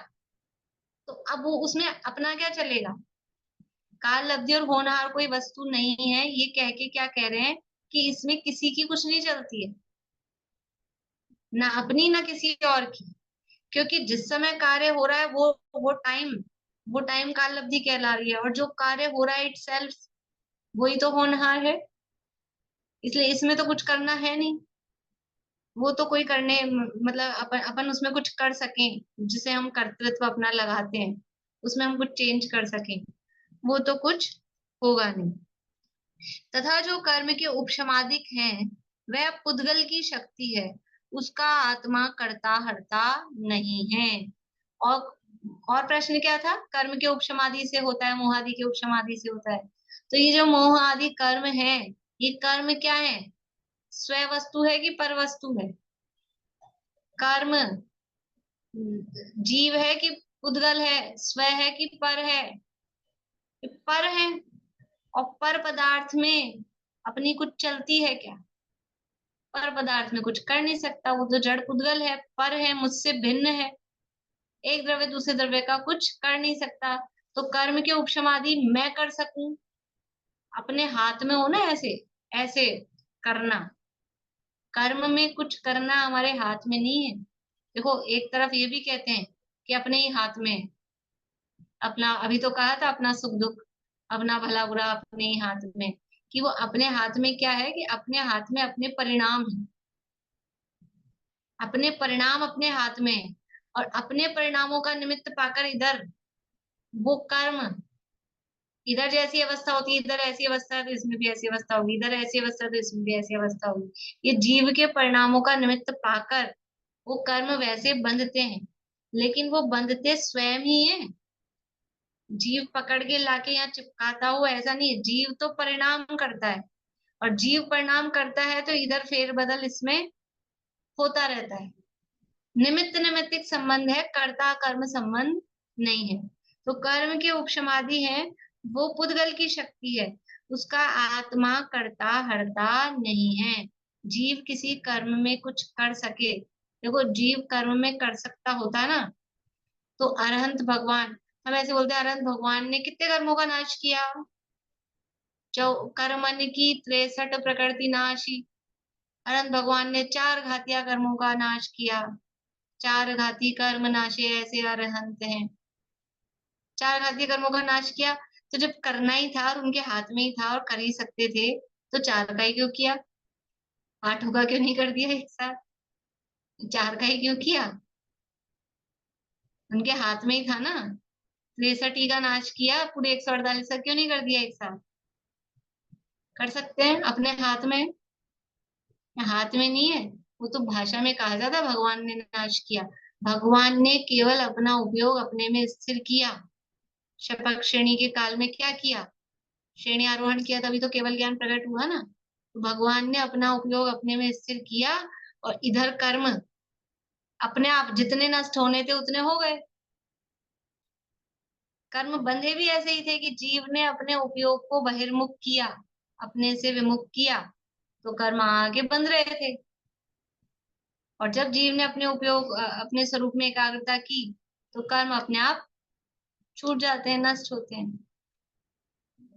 [SPEAKER 1] तो अब वो उसमें अपना क्या चलेगा? काल लब्धि और होनहार कोई वस्तु नहीं है, ये कह के क्या कह रहे हैं कि इसमें किसी की कुछ नहीं चलती है, ना अपनी ना किसी और की, क्योंकि जिस समय कार्य हो रहा है वो टाइम काल लब्धि कहला रही है, और जो कार्य हो रहा है इट सेल्फ वही तो होनहार है, इसलिए इसमें तो कुछ करना है नहीं। वो तो कोई करने मतलब अपन उसमें कुछ कर सकें, जिसे हम कर्तृत्व अपना लगाते हैं, उसमें हम कुछ चेंज कर सकें, वो तो कुछ होगा नहीं। तथा जो कर्म के उपशमादिक हैं वह पुद्गल की शक्ति है, उसका आत्मा कर्ता हर्ता नहीं है। और और प्रश्न क्या था? कर्म के उपशमादि से होता है, मोहादि के उपशमादि से होता है। तो ये जो मोह आदि कर्म है, ये कर्म क्या है? स्व वस्तु है कि पर वस्तु है? कर्म जीव है कि पुद्गल है? स्व है कि पर है? ये पर है। और पर पदार्थ में अपनी कुछ चलती है क्या? पर पदार्थ में कुछ कर नहीं सकता, वो तो जड़ पुद्गल है, पर है, मुझसे भिन्न है, एक द्रव्य दूसरे द्रव्य का कुछ कर नहीं सकता। तो कर्म के उपशमादि मैं कर सकूं, अपने हाथ में हो ना, ऐसे ऐसे करना, कर्म में कुछ करना हमारे हाथ में नहीं है। देखो एक तरफ ये भी कहते हैं कि अपने ही हाथ में है, अपना, अभी तो कहा था अपना सुख दुख, अपना भला बुरा अपने ही हाथ में, कि वो अपने हाथ में क्या है, कि अपने हाथ में अपने परिणाम है, अपने परिणाम अपने हाथ में है, और अपने परिणामों का निमित्त पाकर इधर वो कर्म, इधर जैसी अवस्था होती है, इधर ऐसी अवस्था है तो इसमें भी ऐसी अवस्था होगी, इधर ऐसी अवस्था है तो इसमें भी ऐसी अवस्था होगी। ये जीव के परिणामों का निमित्त पाकर वो कर्म वैसे बंधते हैं, लेकिन वो बंधते स्वयं ही है। जीव पकड़ के लाके यहाँ चिपकाता हुआ ऐसा नहीं है, जीव तो परिणाम करता है, और जीव परिणाम करता है तो इधर फेरबदल इसमें होता रहता है। निमित्त निमित्तिक संबंध है, कर्ता कर्म संबंध नहीं है। तो कर्म के उपशमादि है वो पुद्गल की शक्ति है, उसका आत्मा कर्ता हरता नहीं है। जीव किसी कर्म में कुछ कर सके, देखो जीव कर्म में कर सकता होता ना तो अरहंत भगवान, हम ऐसे बोलते हैं अरहंत भगवान ने कितने कर्मों का नाश किया, कर्मन की 63 प्रकृति नाशी। अनंत भगवान ने 4 घातिया कर्मों का नाश किया, 4 घाती कर्म नाशे ऐसे अरहंत हैं। 4 घाती कर्मों का नाश किया, तो जब करना ही था और उनके हाथ में ही था और कर ही सकते थे तो 4 का ही क्यों किया, 8 का क्यों नहीं कर दिया एक साथ, 4 का ही क्यों किया, उनके हाथ में ही था ना। 63 का नाश किया, पूरे 148 का क्यों नहीं कर दिया एक साथ, कर सकते हैं अपने हाथ में, हाथ में नहीं है। वो तो भाषा में कहा जाता भगवान ने नाश किया, भगवान ने केवल अपना उपयोग अपने में स्थिर किया। शपथ श्रेणी के काल में क्या किया, श्रेणी आरोहण किया, तभी तो केवल ज्ञान प्रकट हुआ ना। तो भगवान ने अपना उपयोग अपने में स्थिर किया, और इधर कर्म अपने आप जितने नष्ट होने थे उतने हो गए। कर्म बंधे भी ऐसे ही थे कि जीव ने अपने उपयोग को बहिर्मुख किया, अपने से विमुख किया, तो कर्म आगे बंध रहे थे। और जब जीव ने अपने उपयोग अपने स्वरूप में एकाग्रता की तो कर्म अपने आप छूट जाते हैं, नष्ट होते हैं।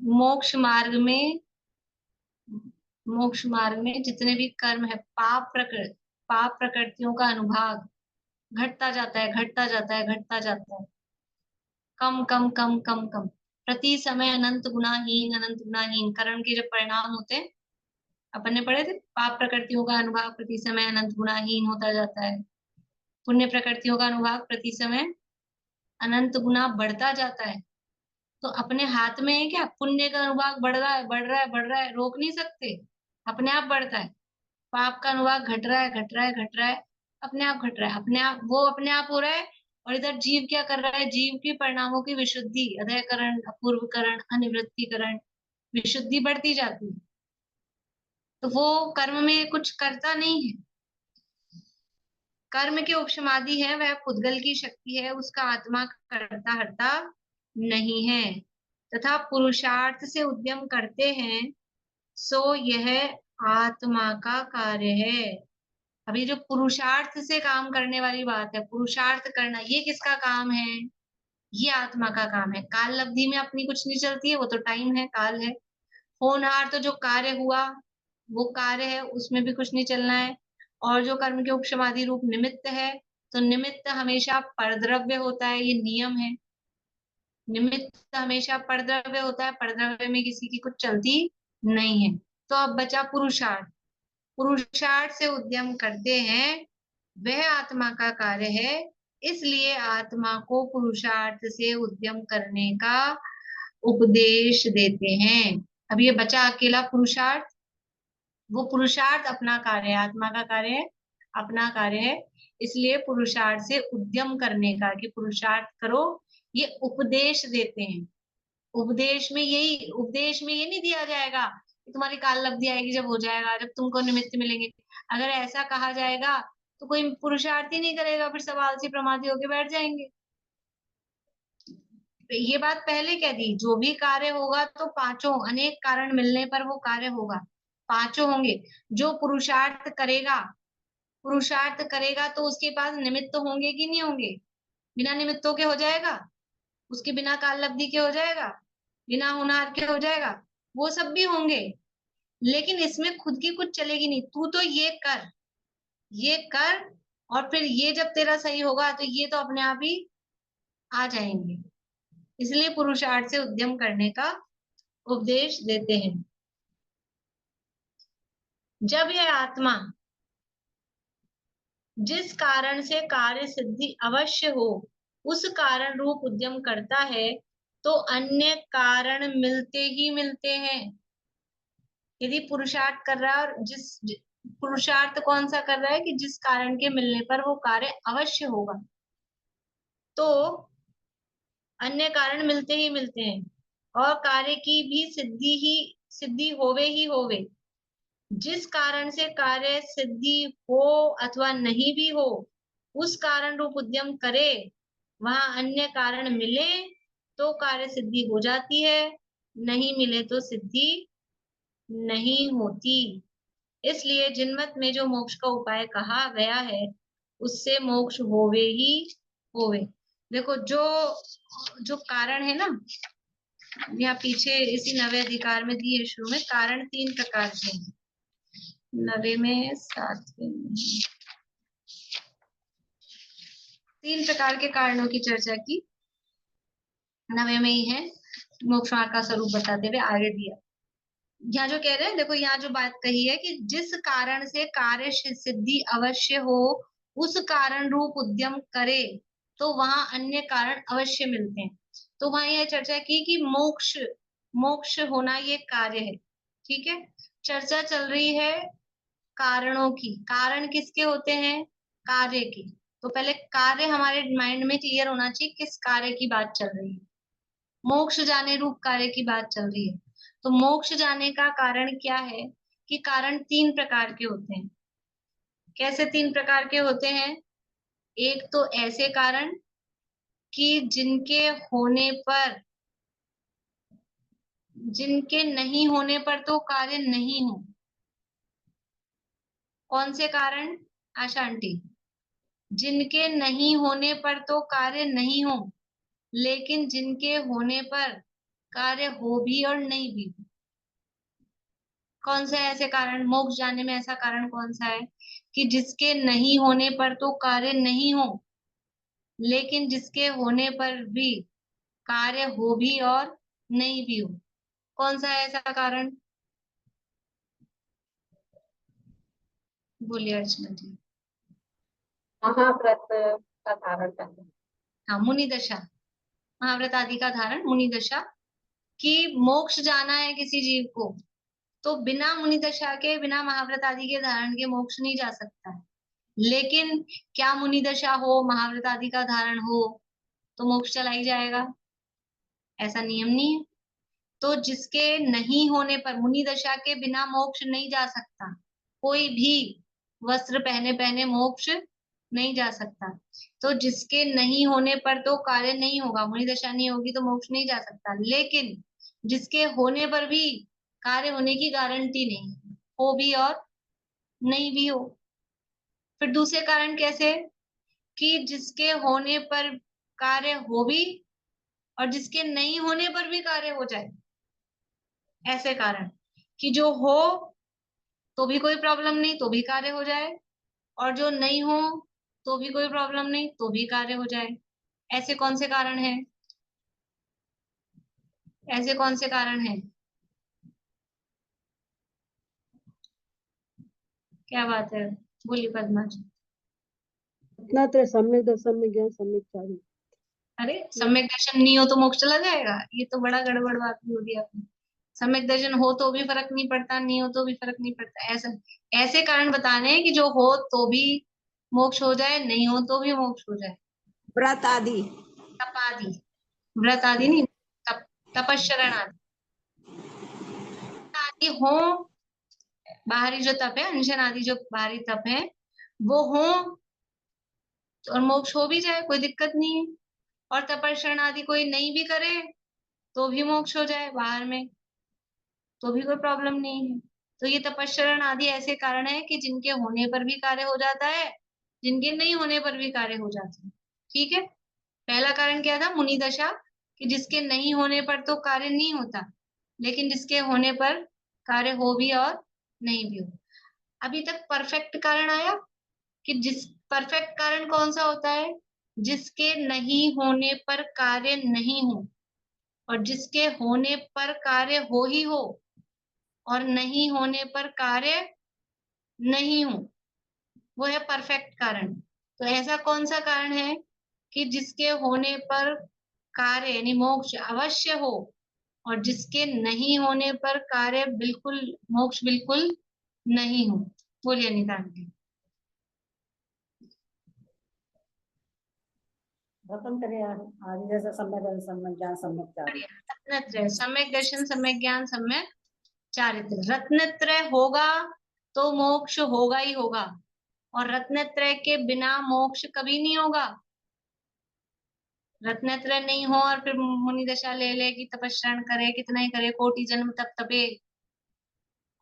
[SPEAKER 1] मोक्ष मार्ग में, मोक्ष मार्ग में जितने भी कर्म है, पाप प्रकृतियों का अनुभाग घटता जाता है, घटता जाता है, घटता जाता है, कम कम कम कम कम, प्रति समय अनंत गुनाहीन कर्म के जब परिणाम होते हैं, अपन ने पढ़े थे, पाप प्रकृतियों का अनुभाग प्रति समय अनंत गुनाहीन होता जाता है, पुण्य प्रकृतियों का अनुभाग प्रति समय अनंत गुना बढ़ता जाता है। तो अपने हाथ में है क्या, पुण्य का अनुभाग बढ़ रहा है, बढ़ रहा है, बढ़ रहा है, रोक नहीं सकते, अपने आप बढ़ता है। पाप का अनुभाग घट रहा है, घट रहा है, घट रहा है, अपने आप घट रहा है, अपने आप वो अपने आप हो रहा है। और इधर जीव क्या कर रहा है, जीव की परिणामों की विशुद्धि, अधःकरण, अपूर्वकरण, अनिवृत्तिकरण, विशुद्धि बढ़ती जाती है। तो वो कर्म में कुछ करता नहीं है। कर्म के उपशमादि है वह पुद्गल की शक्ति है, उसका आत्मा करता हरता नहीं है। तथा पुरुषार्थ से उद्यम करते हैं सो यह आत्मा का कार्य है। अभी जो पुरुषार्थ से काम करने वाली बात है, पुरुषार्थ करना, ये किसका काम है, ये आत्मा का काम है। काल अवधि में अपनी कुछ नहीं चलती है, वो तो टाइम है, काल है। होनहार तो जो कार्य हुआ वो कार्य है, उसमें भी कुछ नहीं चलना है। और जो कर्म के उपशमादि रूप निमित्त है, तो निमित्त हमेशा परद्रव्य होता है, ये नियम है। निमित्त हमेशा परद्रव्य होता है, परद्रव्य में किसी की कुछ चलती नहीं है। तो अब बचा पुरुषार्थ, पुरुषार्थ से उद्यम करते हैं वह आत्मा का कार्य है, इसलिए आत्मा को पुरुषार्थ से उद्यम करने का उपदेश देते हैं। अब ये बचा अकेला पुरुषार्थ, वो पुरुषार्थ अपना कार्य है, आत्मा का कार्य है, अपना कार्य है, इसलिए पुरुषार्थ से उद्यम करने का, कि पुरुषार्थ करो, ये उपदेश देते हैं। उपदेश में ये नहीं दिया जाएगा कि तुम्हारी काल लब्धि आएगी जब हो जाएगा, जब तुमको निमित्त मिलेंगे। अगर ऐसा कहा जाएगा तो कोई पुरुषार्थ ही नहीं करेगा, फिर सब आलसी प्रमादी होके बैठ जाएंगे। ये बात पहले कह दी, जो भी कार्य होगा तो पांचों अनेक कारण मिलने पर वो कार्य होगा, पांचों होंगे। जो पुरुषार्थ करेगा तो उसके पास निमित्त होंगे कि नहीं होंगे, बिना निमित्तों के हो जाएगा, उसके बिना काल लब्धि के हो जाएगा, बिना होनहार के हो जाएगा, वो सब भी होंगे। लेकिन इसमें खुद की कुछ चलेगी नहीं, तू तो ये कर, ये कर, और फिर ये जब तेरा सही होगा तो ये तो अपने आप ही आ जाएंगे। इसलिए पुरुषार्थ से उद्यम करने का उपदेश देते हैं। जब यह आत्मा जिस कारण से कार्य सिद्धि अवश्य हो उस कारण रूप उद्यम करता है तो अन्य कारण मिलते ही मिलते हैं। यदि पुरुषार्थ कर रहा है और पुरुषार्थ कौन सा कर रहा है कि जिस कारण के मिलने पर वो कार्य अवश्य होगा, तो अन्य कारण मिलते ही मिलते हैं और कार्य की भी सिद्धि होवे ही होवे। जिस कारण से कार्य सिद्धि हो अथवा नहीं भी हो उस कारण रूप उद्यम करे, वहां अन्य कारण मिले तो कार्य सिद्धि हो जाती है, नहीं मिले तो सिद्धि नहीं होती। इसलिए जिनमत में जो मोक्ष का उपाय कहा गया है उससे मोक्ष होवे ही होवे। देखो जो जो कारण है ना, यहाँ पीछे इसी नवे अधिकार में दिए शुरू में कारण 3 प्रकार के हैं। नवे में 7वें में 3 प्रकार के कारणों की चर्चा की, नवे में ही है। मोक्ष मार्ग का स्वरूप बताते हुए आगे दिया। यहाँ जो कह रहे हैं, देखो यहाँ जो बात कही है कि जिस कारण से कार्य सिद्धि अवश्य हो उस कारण रूप उद्यम करे तो वहां अन्य कारण अवश्य मिलते हैं। तो वहां यह चर्चा की कि मोक्ष होना ये कार्य है। ठीक है, चर्चा चल रही है कारणों की। कारण किसके होते हैं? कार्य की। तो पहले कार्य हमारे माइंड में क्लियर होना चाहिए, किस कार्य की बात चल रही है। मोक्ष जाने रूप कार्य की बात चल रही है। तो मोक्ष जाने का कारण क्या है कि कारण 3 प्रकार के होते हैं। कैसे 3 प्रकार के होते हैं? एक तो ऐसे कारण कि जिनके नहीं होने पर तो कार्य नहीं हो। कौन से कारण आशा आंटी? जिनके नहीं होने पर तो कार्य नहीं हो, लेकिन जिनके होने पर कार्य हो भी और नहीं भी। कौन सा है ऐसे कारण? मोक्ष जाने में ऐसा कारण कौन सा है कि जिसके नहीं होने पर तो कार्य नहीं हो, लेकिन जिसके होने पर भी कार्य हो भी और नहीं भी हो। कौन सा है ऐसा कारण? बोलिए अर्चना जी।
[SPEAKER 7] महाव्रत का धारण करना।
[SPEAKER 1] हाँ, मुनि दशा, महाव्रत आदि का धारण, मुनि दशा। कि मोक्ष जाना है किसी जीव को तो बिना मुनि दशा के, बिना महाव्रत आदि के धारण के मोक्ष नहीं जा सकता है। लेकिन क्या मुनि दशा हो, महाव्रत आदि का धारण हो तो मोक्ष चला ही जाएगा? ऐसा नियम नहीं है। तो जिसके नहीं होने पर, मुनि दशा के बिना मोक्ष नहीं जा सकता। कोई भी वस्त्र पहने पहने मोक्ष नहीं जा सकता। तो जिसके नहीं होने पर तो कार्य नहीं होगा, मुनि दशा नहीं होगी तो मोक्ष नहीं जा सकता। लेकिन जिसके होने पर भी कार्य होने की गारंटी नहीं है, हो भी और नहीं भी हो। फिर दूसरे कारण कैसे? कि जिसके होने पर कार्य हो भी और जिसके नहीं होने पर भी कार्य हो जाए। ऐसे कारण कि जो हो तो भी कोई प्रॉब्लम नहीं, तो भी कार्य हो जाए, और जो नहीं हो तो भी कोई प्रॉब्लम नहीं, तो भी कार्य हो जाए। ऐसे कौन से कारण हैं? ऐसे कौन से कारण हैं? क्या बात है, बोलिए पद्मा जी।
[SPEAKER 4] इतना तो सम्यक दर्शन में ज्ञान सम्यक चाहिए।
[SPEAKER 1] अरे सम्यक दर्शन नहीं हो तो मोक्ष चला जाएगा? ये तो बड़ा गड़बड़ बात बोल दी आपने। सम्यक दर्शन हो तो भी फर्क नहीं पड़ता, नहीं हो तो भी फर्क नहीं पड़ता। ऐसा ऐसे कारण बताने हैं कि जो हो तो भी मोक्ष हो जाए, नहीं हो तो भी मोक्ष हो जाए।
[SPEAKER 2] व्रत आदि।
[SPEAKER 1] तप आदि, व्रत आदि नहीं, तपस्चरण आदि आदि हो। बाहरी जो तप है, अनशन आदि जो बाहरी तप है वो हो और मोक्ष हो भी जाए, कोई दिक्कत नहीं है। और तपस्चरण आदि कोई नहीं भी करे तो भी मोक्ष हो जाए बाहर में, तो भी कोई प्रॉब्लम नहीं है। तो ये तपस्चरण आदि ऐसे कारण है कि जिनके होने पर भी कार्य हो जाता है, जिनके नहीं होने पर भी कार्य हो जाता है। ठीक है, पहला कारण क्या था? मुनि दशा, कि जिसके नहीं होने पर तो कार्य नहीं होता, लेकिन जिसके होने पर कार्य हो भी और नहीं भी हो। अभी तक परफेक्ट कारण आया कि जिस परफेक्ट कारण कौन सा होता है? जिसके नहीं होने पर कार्य नहीं हो और जिसके होने पर कार्य हो ही हो और नहीं होने पर कार्य नहीं हो। वो है परफेक्ट कारण। तो ऐसा कौन सा कारण है कि जिसके होने पर कार्य यानी मोक्ष अवश्य हो, और जिसके नहीं होने पर कार्य बिल्कुल मोक्ष बिल्कुल नहीं हो। बोलिए नितांत जी।
[SPEAKER 4] रत्नत्रय आदि जैसे सम्यक सम्यक ज्ञान सम्यक चारित्र।
[SPEAKER 1] रत्नत्रय सम्यक दर्शन सम्यक ज्ञान सम्यक चारित्र। रत्नत्रय होगा तो मोक्ष होगा ही होगा, और रत्नत्रय के बिना मोक्ष कभी नहीं होगा। रत्नत्रय नहीं हो और फिर मुनि दशा ले ले कि तपस्या करे, कितना ही करे, कोटि जन्म तप तपे,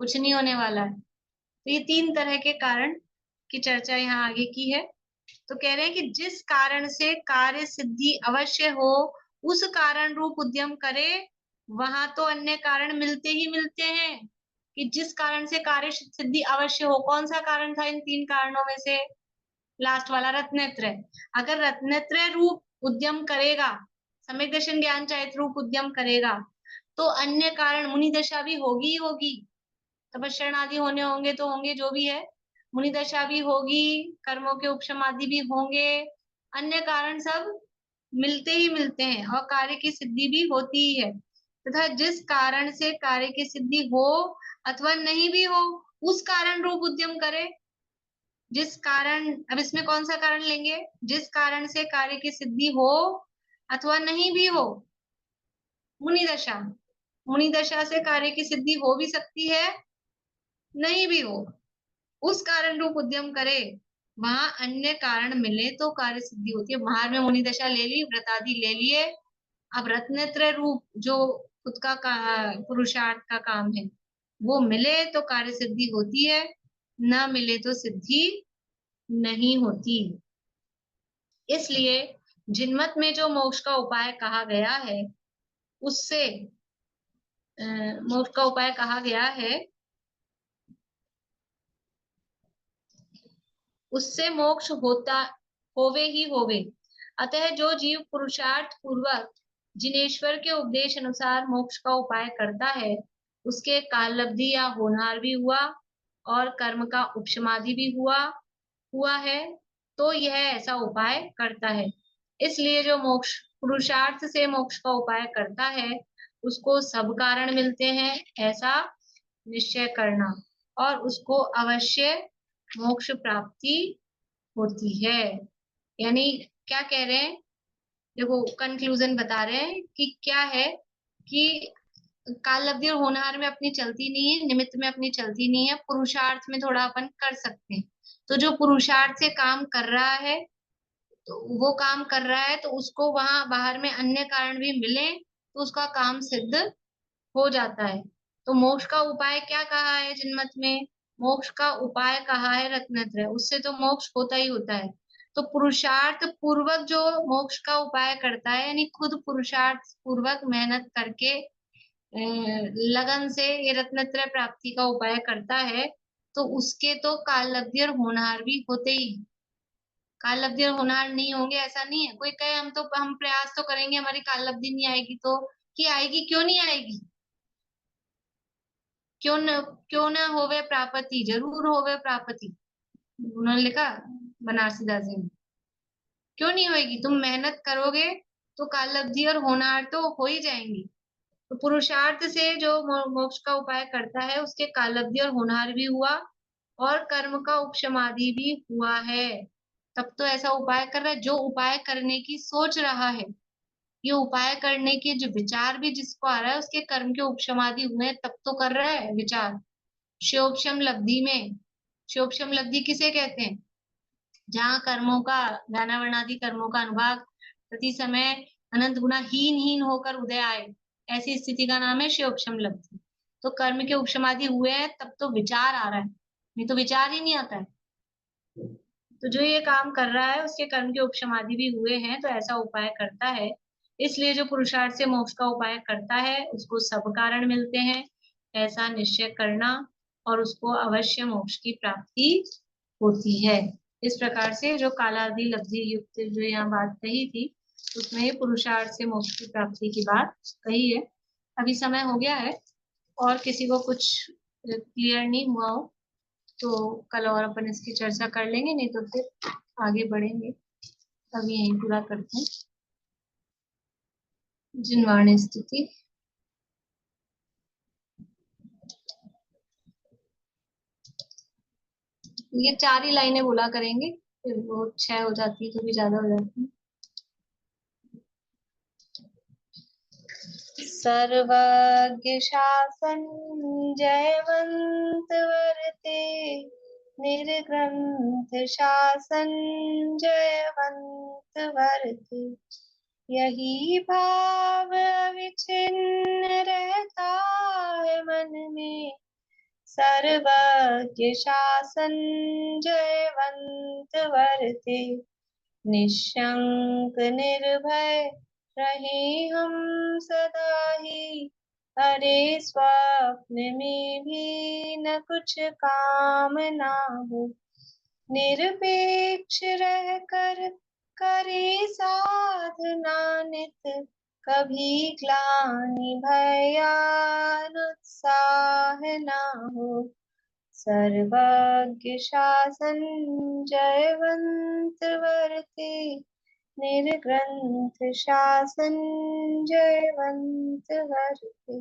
[SPEAKER 1] कुछ नहीं होने वाला है। तो ये 3 तरह के कारण की चर्चा यहाँ आगे की है। तो कह रहे हैं कि जिस कारण से कार्य सिद्धि अवश्य हो, उस कारण रूप उद्यम करे, वहां तो अन्य कारण मिलते ही मिलते हैं। कि जिस कारण से कार्य सिद्धि अवश्य हो, कौन सा कारण था इन 3 कारणों में से? लास्ट वाला रत्नत्रय। अगर रत्नत्रय रूप उद्यम करेगा, सम्यक दर्शन ज्ञान चारित्र रूप उद्यम करेगा, तो अन्य कारण मुनि दशा भी होगी ही होगी, तपस्या आदि होने होंगे तो होंगे, जो भी है, मुनि दशा भी होगी, कर्मों के उपशम आदि भी होंगे, अन्य कारण सब मिलते ही मिलते हैं, और कार्य की सिद्धि भी होती ही है। तथा जिस कारण से कार्य की सिद्धि हो अथवा नहीं भी हो, उस कारण रूप उद्यम करे। जिस कारण, अब इसमें कौन सा कारण लेंगे? जिस कारण से कार्य की सिद्धि हो अथवा नहीं भी हो। मुनि दशा, मुनि दशा से कार्य की सिद्धि हो भी सकती है, नहीं भी हो, उस कारण रूप उद्यम करे। वहां अन्य कारण मिले तो कार्य सिद्धि होती है। बाहर में मुनि दशा ले ली, व्रत आदि ले लिए, अब रत्नत्रय रूप जो खुद का पुरुषार्थ का काम है वो मिले तो कार्य सिद्धि होती है, न मिले तो सिद्धि नहीं होती। इसलिए जिनमत में जो मोक्ष का उपाय कहा गया है, उससे मोक्ष का उपाय कहा गया है, उससे मोक्ष होता होवे ही होवे। अतः जो जीव पुरुषार्थ पूर्वक जिनेश्वर के उपदेश अनुसार मोक्ष का उपाय करता है, उसके काललब्धि या होनहार भी हुआ और कर्म का उपशमादि भी हुआ है, तो यह ऐसा उपाय करता है। इसलिए जो मोक्ष पुरुषार्थ से मोक्ष का उपाय करता है, उसको सब कारण मिलते हैं ऐसा निश्चय करना, और उसको अवश्य मोक्ष प्राप्ति होती है। यानी क्या कह रहे हैं? देखो कंक्लूजन बता रहे हैं कि क्या है कि काललब्धि और होनहार में अपनी चलती नहीं है, निमित्त में अपनी चलती नहीं है, पुरुषार्थ में थोड़ा अपन कर सकते हैं। तो जो पुरुषार्थ से काम कर रहा है, तो वो काम कर रहा है तो उसको वहां बाहर में अन्य कारण भी मिले तो उसका काम सिद्ध हो जाता है। तो मोक्ष का उपाय क्या कहा है जिनमत में? मोक्ष का उपाय कहा है रत्नत्रय, उससे तो मोक्ष होता ही होता है। तो पुरुषार्थ पूर्वक जो मोक्ष का उपाय करता है, यानी खुद पुरुषार्थ पूर्वक मेहनत करके लगन से ये रत्नत्रय प्राप्ति का उपाय करता है, तो उसके तो काललब्धि और होनहार भी होते ही। काललब्धि और होनहार नहीं होंगे ऐसा नहीं है। कोई कहे हम प्रयास तो करेंगे, हमारी काललब्धि नहीं आएगी, तो कि आएगी, क्यों नहीं आएगी? क्यों न होवे प्रापति, जरूर होवे प्रापति, उन्होंने लिखा बनारसी दास जी ने। क्यों नहीं होगी? तुम मेहनत करोगे तो काललब्धि और होनहार तो हो ही जाएंगी। तो पुरुषार्थ से जो मोक्ष का उपाय करता है, उसके काललब्धि और होनहार भी हुआ और कर्म का उपशमादि भी हुआ है। तब तो ऐसा उपाय कर रहा है, जो उपाय करने की सोच रहा है, ये उपाय करने के जो विचार भी जिसको आ रहा है, उसके कर्म के उपशमादि हुए, तब तो कर रहा है विचार। शिवोपशम लब्धि में, शिवोपशम लब्धि किसे कहते हैं? जहाँ कर्मों का, ज्ञान वर्णादि कर्मों का अनुभाग प्रति समय अनंत गुना हीन हीन होकर उदय आए, ऐसी स्थिति का नाम है शिवोपशम लब्धि। तो कर्म के उपशमादि हुए हैं तब तो विचार आ रहा है, नहीं तो विचार ही नहीं आता है। तो जो ये काम कर रहा है उसके कर्म के उपशमादि भी हुए हैं, तो ऐसा उपाय करता है। इसलिए जो पुरुषार्थ से मोक्ष का उपाय करता है, उसको सब कारण मिलते हैं ऐसा निश्चय करना, और उसको अवश्य मोक्ष की प्राप्ति होती है। इस प्रकार से जो कालादि लब्धि युक्त जो यहाँ बात कही थी, उसमें पुरुषार्थ से मोक्ष की प्राप्ति की बात कही है। अभी समय हो गया है, और किसी को कुछ क्लियर नहीं हुआ हो तो कल और अपन इसकी चर्चा कर लेंगे, नहीं तो फिर आगे बढ़ेंगे। अभी यहीं पूरा करते हैं। जिनवाणी स्थिति। ये 4 ही लाइनें बोला करेंगे, फिर वो 6 हो जाती है तो भी ज्यादा हो जाती है। सर्वज्ञ शासन जयवंत वर्ते, निर्ग्रंथ शासन जयवंत वर्ते। यही भाव विचिन्न रहता है मन में, सर्वज्ञ शासन जयवंत वर्ते। निशंक निर्भय रहे हम सदा ही, अरे स्वप्न में भी न कुछ कामना हो। निरपेक्ष रहकर करे साधना नित, कभी ग्लानि भयानुत्साह न हो। सर्वज्ञ शासन जयवंत वर्ते, निर्ग्रंथ शासन जयवंत वर्ते।